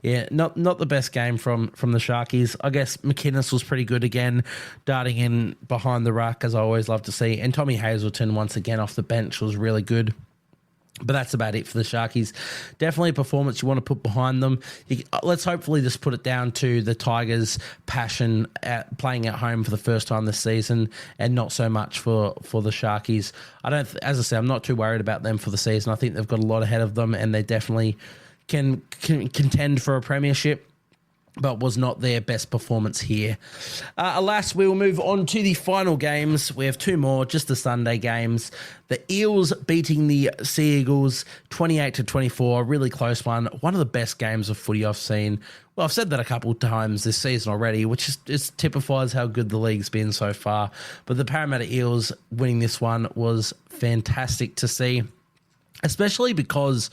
yeah, not the best game from the Sharkies. I guess McInnes was pretty good again, darting in behind the ruck, as I always love to see. And Tommy Hazelton, once again, off the bench, was really good. But that's about it for the Sharkies. Definitely a performance you want to put behind them. Let's hopefully just put it down to the Tigers' passion at playing at home for the first time this season, and not so much for the Sharkies. As I said, I'm not too worried about them for the season. I think they've got a lot ahead of them, and they definitely can contend for a premiership, but was not their best performance here. Alas, we will move on to the final games. We have 2 more, just the Sunday games. The Eels beating the Sea Eagles 28-24, a really close one. One of the best games of footy I've seen. Well, I've said that a couple of times this season already, which just typifies how good the league's been so far. But the Parramatta Eels winning this one was fantastic to see, especially because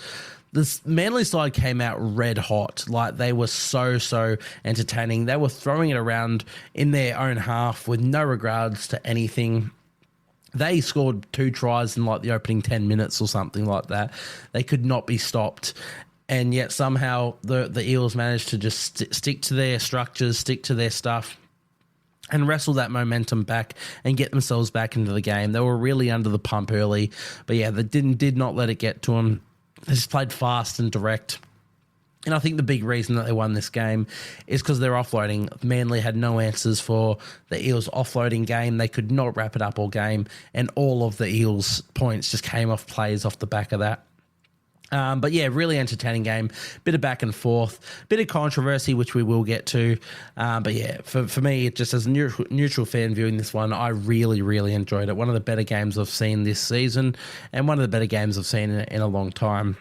this Manly side came out red hot. Like, they were so entertaining. They were throwing it around in their own half with no regards to anything. They scored 2 tries in like the opening 10 minutes or something like that. They could not be stopped. And yet somehow the Eels managed to just stick to their structures, stick to their stuff, and wrestle that momentum back and get themselves back into the game. They were really under the pump early. But yeah, they did not let it get to them. They just played fast and direct. And I think the big reason that they won this game is because they're offloading. Manly had no answers for the Eels' offloading game. They could not wrap it up all game. And all of the Eels' points just came off plays off the back of that. But yeah, really entertaining game. Bit of back and forth. Bit of controversy, which we will get to. But yeah, for me, just as a neutral fan viewing this one, I really enjoyed it. One of the better games I've seen this season, and one of the better games I've seen in a long time.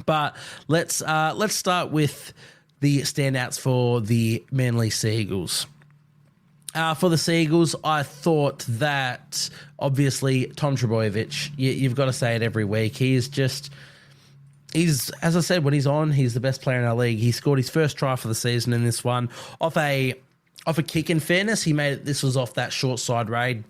But let's start with the standouts for the Manly Sea Eagles. For the Sea Eagles, I thought that obviously Tom Trbojevic, you've got to say it every week. He's, as I said, when he's on, he's the best player in our league. He scored his first try for the season in this one off a kick. In fairness, this was off that short side raid.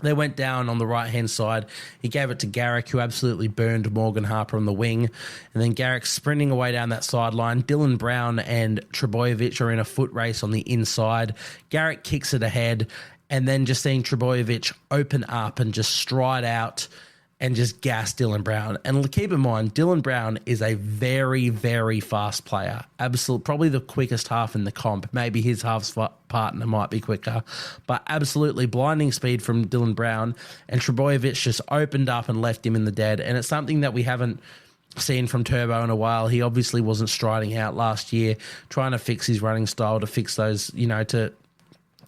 They went down on the right-hand side. He gave it to Garrick, who absolutely burned Morgan Harper on the wing. And then Garrick sprinting away down that sideline. Dylan Brown and Trbojevic are in a foot race on the inside. Garrick kicks it ahead, and then just seeing Trbojevic open up and just stride out and just gas Dylan Brown. And keep in mind, Dylan Brown is a very fast player. Probably the quickest half in the comp. Maybe his half partner might be quicker. But absolutely blinding speed from Dylan Brown. And Trbojevic just opened up and left him in the dead. And it's something that we haven't seen from Turbo in a while. He obviously wasn't striding out last year, trying to fix his running style, to fix those, to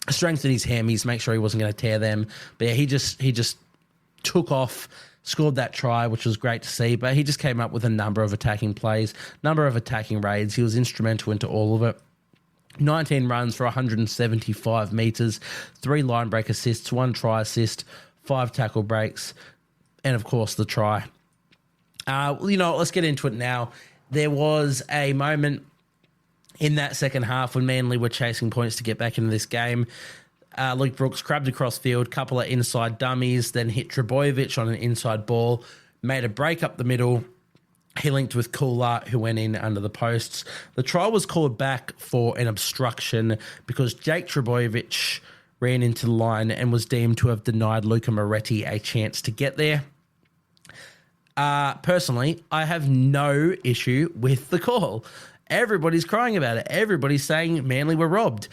strengthen his hammies, make sure he wasn't going to tear them. But yeah, he just took off, scored that try, which was great to see, but he just came up with a number of attacking plays, number of attacking raids. He was instrumental into all of it. 19 runs for 175 metres, 3 line break assists, 1 try assist, 5 tackle breaks, and of course the try. Let's get into it now. There was a moment in that second half when Manly were chasing points to get back into this game. Luke Brooks crabbed across field, couple of inside dummies, then hit Trbojevic on an inside ball, made a break up the middle. He linked with Kula, who went in under the posts. The try was called back for an obstruction because Jake Trbojevic ran into the line and was deemed to have denied Luca Moretti a chance to get there. Personally, I have no issue with the call. Everybody's crying about it. Everybody's saying Manly were robbed.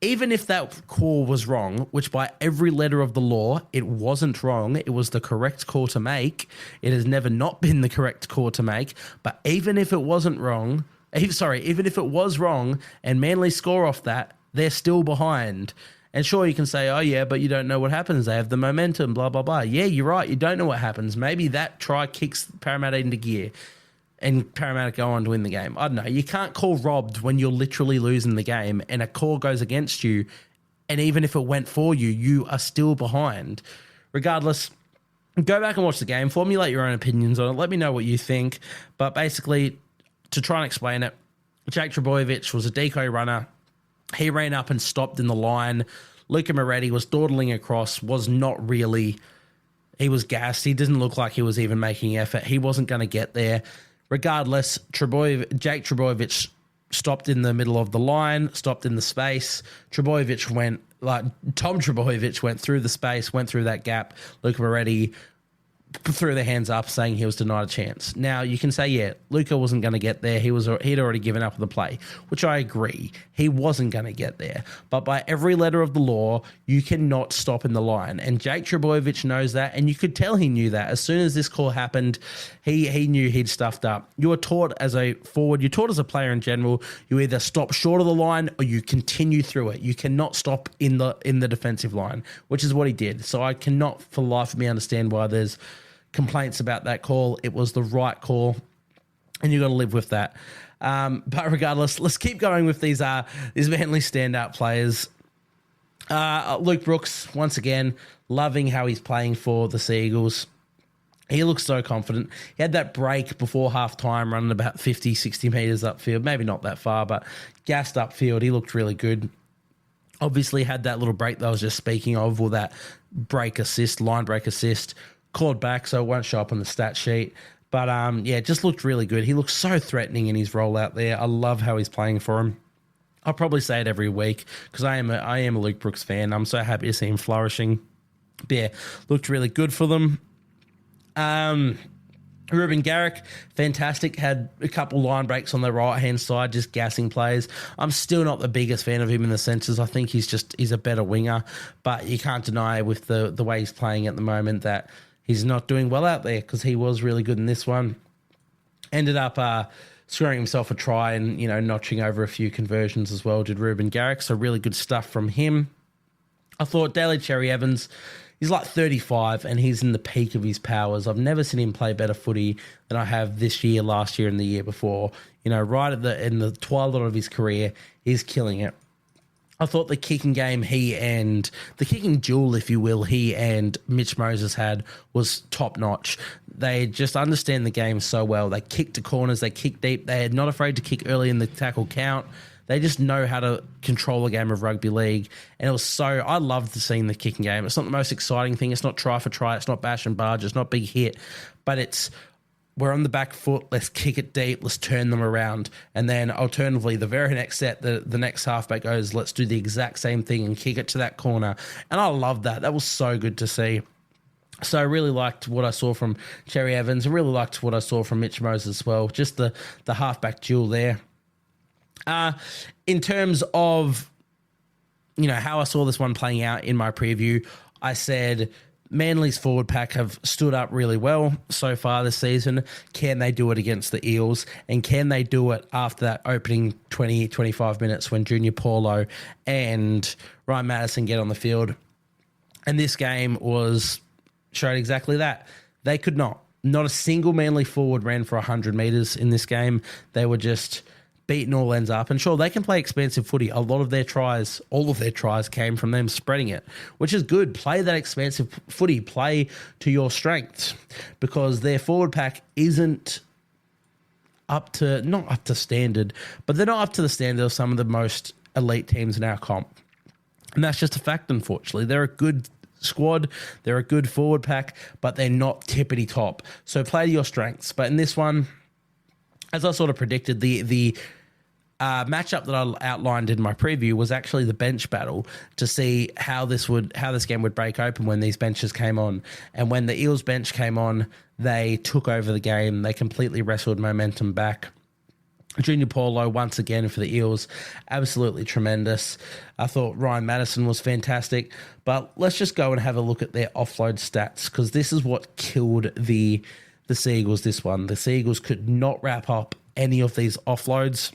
Even if that call was wrong, which by every letter of the law, it wasn't wrong. It was the correct call to make. It has never not been the correct call to make. But even if it wasn't wrong, even if it was wrong and Manly score off that, they're still behind. And sure, you can say, oh, yeah, but you don't know what happens. They have the momentum, blah, blah, blah. Yeah, you're right. You don't know what happens. Maybe that try kicks Parramatta into gear and Parramatta go on to win the game. I don't know. You can't call robbed when you're literally losing the game and a call goes against you. And even if it went for you, you are still behind. Regardless, go back and watch the game. Formulate your own opinions on it. Let me know what you think. But basically, to try and explain it, Jake Trbojevic was a decoy runner. He ran up and stopped in the line. Luca Moretti was dawdling across, was not really. He was gassed. He didn't look like he was even making effort. He wasn't going to get there. Regardless, Jake Trbojevic stopped in the middle of the line, stopped in the space. Tom Trbojevic went through the space, went through that gap. Luca Moretti threw their hands up saying he was denied a chance. Now, you can say, yeah, Luca wasn't going to get there. He'd already given up on the play, which I agree. He wasn't going to get there. But by every letter of the law, you cannot stop in the line. And Jake Trbojevic knows that, and you could tell he knew that. As soon as this call happened, he knew he'd stuffed up. You were taught as a forward, you're taught as a player in general, you either stop short of the line or you continue through it. You cannot stop in the defensive line, which is what he did. So I cannot for the life of me understand why there's complaints about that call. It was the right call, and you got to live with that. But regardless, let's keep going with these Manly standout players. Luke Brooks, once again, loving how he's playing for the Sea Eagles. He looks so confident. He had that break before halftime running about 50, 60 metres upfield. Maybe not that far, but gassed upfield. He looked really good. Obviously had that little break that I was just speaking of, or that line break assist. Clawed back, so it won't show up on the stat sheet. But, just looked really good. He looks so threatening in his role out there. I love how he's playing for him. I'll probably say it every week because I am a Luke Brooks fan. I'm so happy to see him flourishing. But yeah, looked really good for them. Ruben Garrick, fantastic. Had a couple line breaks on the right-hand side, just gassing plays. I'm still not the biggest fan of him in the senses. I think he's a better winger. But you can't deny with the way he's playing at the moment that he's not doing well out there because he was really good in this one. Ended up scoring himself a try and, notching over a few conversions as well, did Ruben Garrick. So really good stuff from him. I thought Daly Cherry Evans, he's like 35 and he's in the peak of his powers. I've never seen him play better footy than I have this year, last year and the year before. Right in the twilight of his career, he's killing it. I thought the kicking game the kicking duel, if you will, he and Mitch Moses had was top notch. They just understand the game so well. They kick to corners, they kick deep. They're not afraid to kick early in the tackle count. They just know how to control a game of rugby league. And I loved seeing the kicking game. It's not the most exciting thing. It's not try for try. It's not bash and barge. It's not big hit. But we're on the back foot, let's kick it deep, let's turn them around. And then alternatively, the very next set, the next halfback goes, let's do the exact same thing and kick it to that corner. And I love that. That was so good to see. So I really liked what I saw from Cherry Evans. I really liked what I saw from Mitch Moses as well. Just the halfback duel there. In terms of, how I saw this one playing out in my preview, I said Manly's forward pack have stood up really well so far this season. Can they do it against the Eels? And can they do it after that opening 20, 25 minutes when Junior Paulo and Ryan Madison get on the field? And this game showed exactly that. They could not. Not a single Manly forward ran for 100 metres in this game. They were just beating all ends up. And sure, they can play expansive footy. A lot of their tries, all of their tries came from them spreading it, which is good. Play that expansive footy. Play to your strengths because their forward pack isn't not up to standard, but they're not up to the standard of some of the most elite teams in our comp. And that's just a fact, unfortunately. They're a good squad. They're a good forward pack, but they're not tippity top. So play to your strengths. But in this one, as I sort of predicted, the matchup that I outlined in my preview was actually the bench battle to see how this game would break open when these benches came on. And when the Eels bench came on, they took over the game. They completely wrestled momentum back. Junior Paulo, once again for the Eels, absolutely tremendous. I thought Ryan Madison was fantastic. But let's just go and have a look at their offload stats, because this is what killed the Seagulls this one. The Seagulls could not wrap up any of these offloads,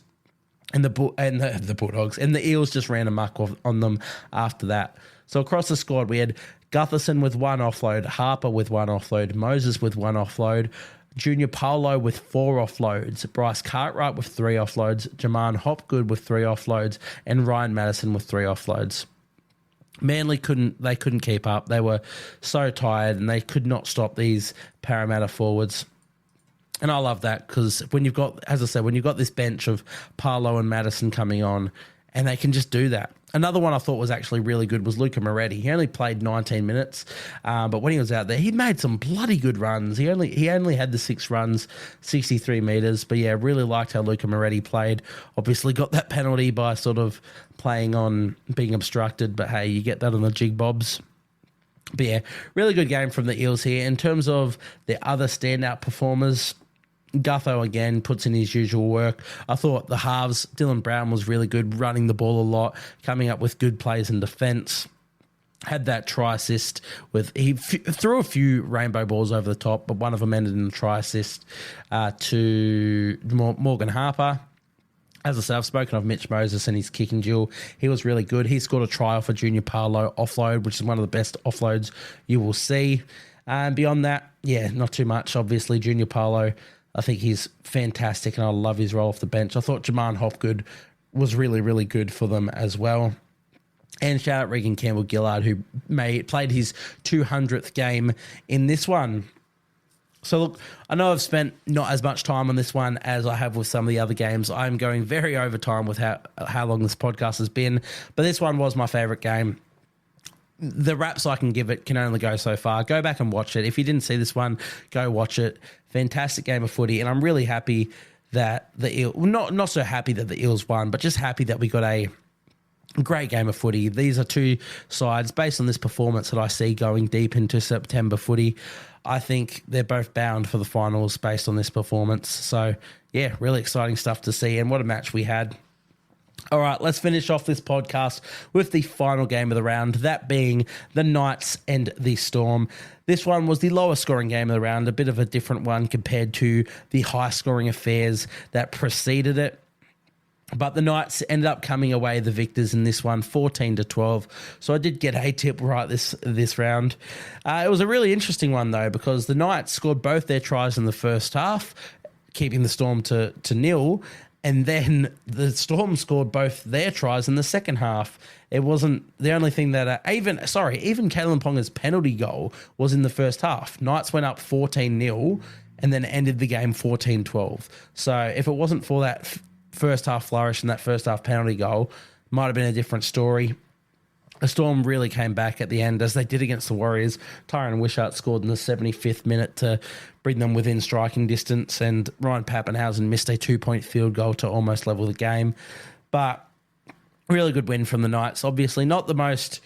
and the Bulldogs and the Eels just ran amok on them after that. So across the squad, we had Gutherson with 1 offload, Harper with 1 offload, Moses with 1 offload, Junior Paulo with 4 offloads, Bryce Cartwright with 3 offloads, Jaman Hopgood with 3 offloads, and Ryan Madison with 3 offloads. Manly couldn't keep up. They were so tired, and they could not stop these Parramatta forwards. And I love that, because when you've got, as I said, when you've got this bench of Paulo and Madison coming on, and they can just do that. Another one I thought was actually really good was Luca Moretti. He only played 19 minutes, but when he was out there, he made some bloody good runs. He only had the 6 runs, 63 metres. But yeah, really liked how Luca Moretti played. Obviously got that penalty by sort of playing on being obstructed, but hey, you get that on the jig bobs. But yeah, really good game from the Eels here. In terms of the other standout performers, Gutho again puts in his usual work. I thought the halves, Dylan Brown was really good, running the ball a lot, coming up with good plays in defence. Had that try assist he threw a few rainbow balls over the top, but one of them ended in a try assist to Morgan Harper. As I said, I've spoken of Mitch Moses and his kicking duel. He was really good. He scored a try off a Junior Paulo offload, which is one of the best offloads you will see. And beyond that, yeah, not too much. Obviously, Junior Paulo, I think he's fantastic, and I love his role off the bench. I thought Jaman Hopgood was really, really good for them as well. And shout out Regan Campbell-Gillard, who played his 200th game in this one. So look, I know I've spent not as much time on this one as I have with some of the other games. I'm going very over time with how long this podcast has been, but this one was my favourite game. The raps I can give it can only go so far. Go back and watch it. If you didn't see this one, go watch it. Fantastic game of footy, and I'm really happy that the Eels, not so happy that the Eels won, but just happy that we got a great game of footy. These are two sides, based on this performance that I see going deep into September footy, I think they're both bound for the finals based on this performance. So, yeah, really exciting stuff to see, and what a match we had. All right, let's finish off this podcast with the final game of the round, that being the Knights and the Storm. This one was the lowest scoring game of the round, a bit of a different one compared to the high scoring affairs that preceded it. But the Knights ended up coming away the victors in this one, 14-12. So I did get a tip right this round. It was a really interesting one, though, because the Knights scored both their tries in the first half, keeping the Storm to nil. And then the Storm scored both their tries in the second half. It wasn't the only thing that even Kalen Ponga's penalty goal was in the first half. Knights went up 14-0 and then ended the game 14-12. So if it wasn't for that first half flourish and that first half penalty goal, might have been a different story. The Storm really came back at the end, as they did against the Warriors. Tyron Wishart scored in the 75th minute to bring them within striking distance, and Ryan Pappenhausen missed a 2-point field goal to almost level the game. But really good win from the Knights. Obviously not the most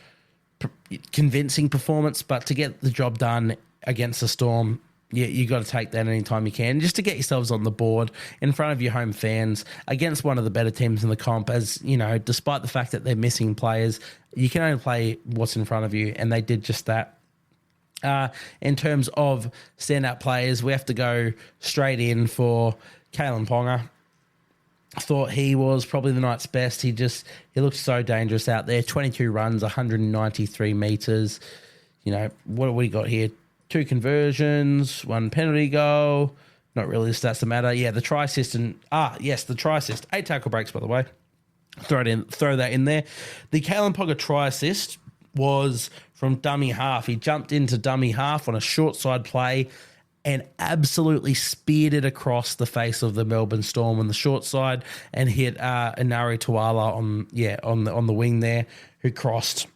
convincing performance, but to get the job done against the Storm, you got to take that anytime you can, just to get yourselves on the board in front of your home fans against one of the better teams in the comp. As you know, despite the fact that they're missing players, you can only play what's in front of you, and they did just that. In terms of standout players, we have to go straight in for Kalen Ponga. I thought he was probably the Knights' best. He looked so dangerous out there. 22 runs, 193 metres. You know, what do we got here? 2 conversions, 1 penalty goal. Not really the stats that matter. Yeah, the try assist the try assist. 8 tackle breaks, by the way. Throw that in there. The Kalen Ponga try assist was from dummy half. He jumped into dummy half on a short side play and absolutely speared it across the face of the Melbourne Storm on the short side and hit Inari Tuala on the wing there, who crossed.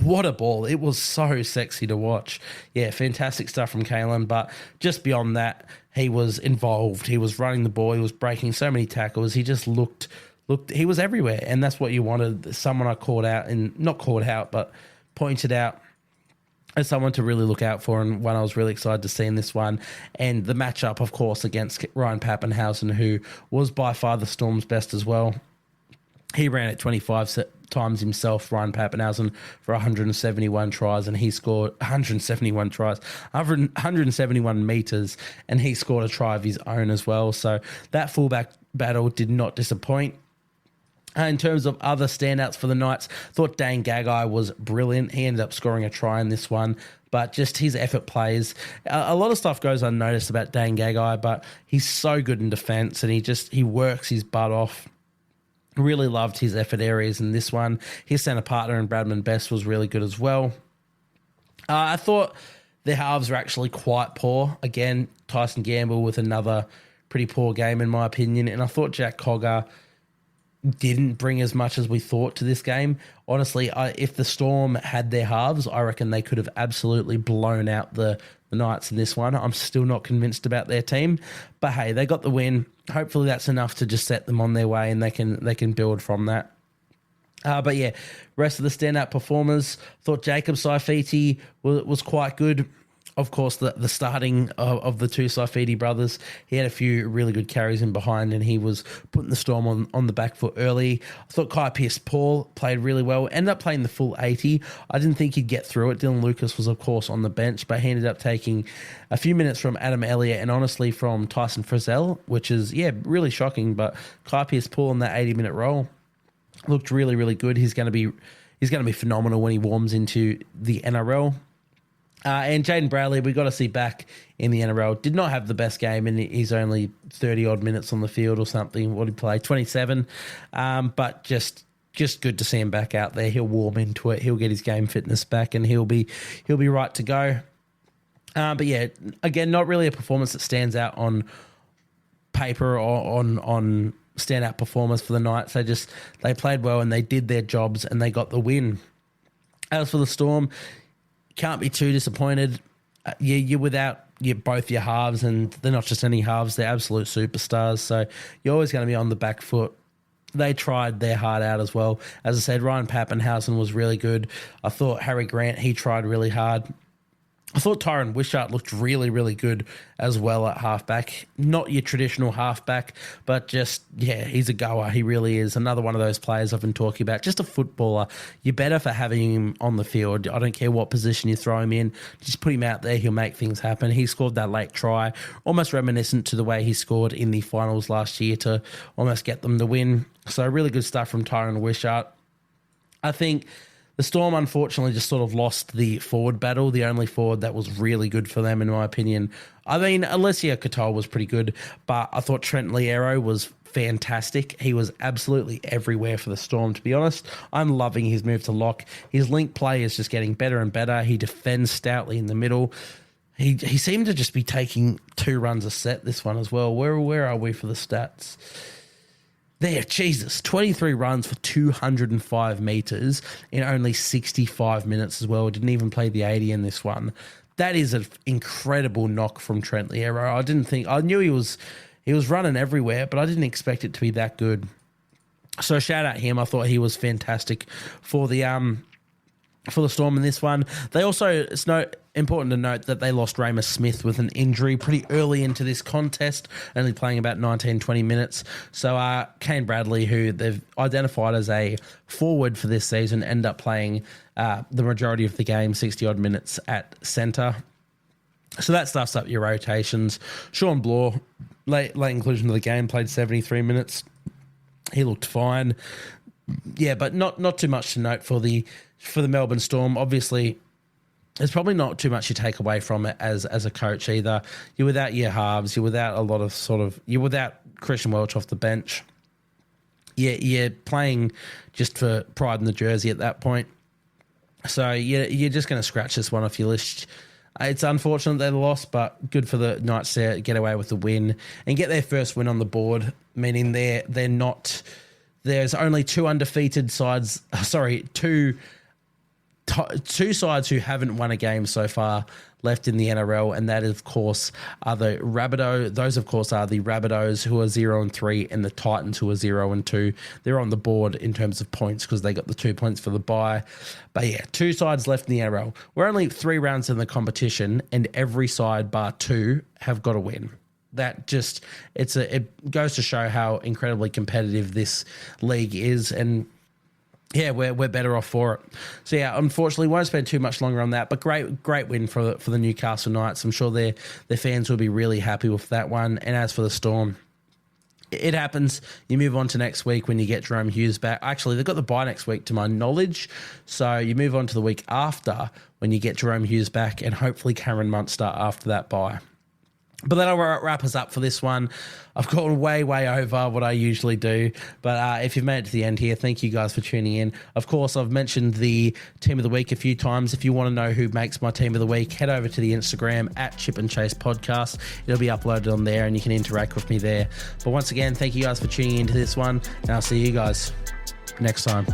What a ball. It was so sexy to watch. Yeah, fantastic stuff from Kalen. But just beyond that, he was involved. He was running the ball. He was breaking so many tackles. He just looked looked, he was everywhere, and that's what you wanted. Someone I called out, and not called out, but pointed out as someone to really look out for, and one I was really excited to see in this one. And the matchup, of course, against Ryan Pappenhausen, who was by far the Storm's best as well. He ran it 25 times himself, Ryan Pappenhausen, for 171 tries, and he scored 171 tries, 171 metres, and he scored a try of his own as well. So that fullback battle did not disappoint. In terms of other standouts for the Knights, thought Dane Gagai was brilliant. He ended up scoring a try in this one, but just his effort plays. A lot of stuff goes unnoticed about Dane Gagai, but he's so good in defence, and he works his butt off. Really loved his effort areas in this one. His centre partner in Bradman Best was really good as well. I thought the halves were actually quite poor. Again, Tyson Gamble with another pretty poor game in my opinion, and I thought Jack Cogger didn't bring as much as we thought to this game. Honestly, if the Storm had their halves, I reckon they could have absolutely blown out the Knights in this one. I'm still not convinced about their team, but hey, they got the win. Hopefully that's enough to just set them on their way, and they can build from that. But yeah, rest of the standout performers, thought Jacob Saifiti was quite good. Of course, the starting of the two Saifiti brothers, he had a few really good carries in behind, and he was putting the Storm on the back foot early. I thought Kai Pearce-Paul played really well, ended up playing the full 80. I didn't think he'd get through it. Dylan Lucas was, of course, on the bench, but he ended up taking a few minutes from Adam Elliott and honestly from Tyson Frizzell, which is, really shocking, but Kai Pearce-Paul in that 80-minute role looked really, really good. He's going to be phenomenal when he warms into the NRL. And Jaden Bradley, we got to see back in the NRL. Did not have the best game, and he's only 30-odd minutes on the field or something. What did he play? 27. But just good to see him back out there. He'll warm into it. He'll get his game fitness back, and he'll be right to go. But yeah, again, not really a performance that stands out on paper or on standout performance for the Knights. They played well, and they did their jobs, and they got the win. As for the Storm, can't be too disappointed. You're without both your halves, and they're not just any halves, they're absolute superstars. So you're always going to be on the back foot. They tried their heart out as well. As I said, Ryan Pappenhausen was really good. I thought Harry Grant, he tried really hard. I thought Tyron Wishart looked really, really good as well at halfback. Not your traditional halfback, but he's a goer. He really is. Another one of those players I've been talking about. Just a footballer. You're better for having him on the field. I don't care what position you throw him in. Just put him out there. He'll make things happen. He scored that late try, almost reminiscent to the way he scored in the finals last year to almost get them the win. So really good stuff from Tyron Wishart. I think the Storm, unfortunately, just sort of lost the forward battle, the only forward that was really good for them, in my opinion. I mean, Alessia Katoa was pretty good, but I thought Trent Liero was fantastic. He was absolutely everywhere for the Storm, to be honest. I'm loving his move to lock. His link play is just getting better and better. He defends stoutly in the middle. He seemed to just be taking 2 runs a set this one as well. Where are we for the stats? There, Jesus, 23 runs for 205 metres in only 65 minutes as well. Didn't even play the 80 in this one. That is an incredible knock from Trent Liero. I knew he was running everywhere, but I didn't expect it to be that good. So shout out him. I thought he was fantastic for the Storm in this one. They also, it's important to note that they lost Ramus Smith with an injury pretty early into this contest, only playing about 19, 20 minutes. So Kane Bradley, who they've identified as a forward for this season, end up playing the majority of the game, 60-odd minutes at centre. So that stuffs up your rotations. Sean Bloor, late inclusion of the game, played 73 minutes. He looked fine. Yeah, but not too much to note for the Melbourne Storm. Obviously, there's probably not too much you take away from it as a coach either. You're without your halves. You're without a lot of you're without Christian Welch off the bench. You're playing just for pride in the jersey at that point. So you're just going to scratch this one off your list. It's unfortunate they lost, but good for the Knights to get away with the win and get their first win on the board, meaning they're not. There's only 2 undefeated sides. Sorry, 2 two sides who haven't won a game so far left in the NRL, and that, of course, are the Rabbitohs. Those, of course, are the Rabbitohs, who are 0-3, and the Titans, who are 0-2. They're on the board in terms of points because they got the 2 points for the bye. But yeah, two sides left in the NRL. We're only 3 rounds in the competition, and every side bar 2 have got to win. That just it goes to show how incredibly competitive this league is, and yeah, we're better off for it. So yeah, unfortunately, won't spend too much longer on that. But great win for the Newcastle Knights. I'm sure their fans will be really happy with that one. And as for the Storm, it happens. You move on to next week when you get Jerome Hughes back. Actually, they've got the bye next week, to my knowledge. So you move on to the week after when you get Jerome Hughes back, and hopefully Cameron Munster after that bye. But that'll wrap us up for this one. I've gone way over what I usually do. But if you've made it to the end here, thank you guys for tuning in. Of course, I've mentioned the Team of the Week a few times. If you want to know who makes my Team of the Week, head over to the Instagram at Chip and Chase Podcast. It'll be uploaded on there and you can interact with me there. But once again, thank you guys for tuning into this one. And I'll see you guys next time.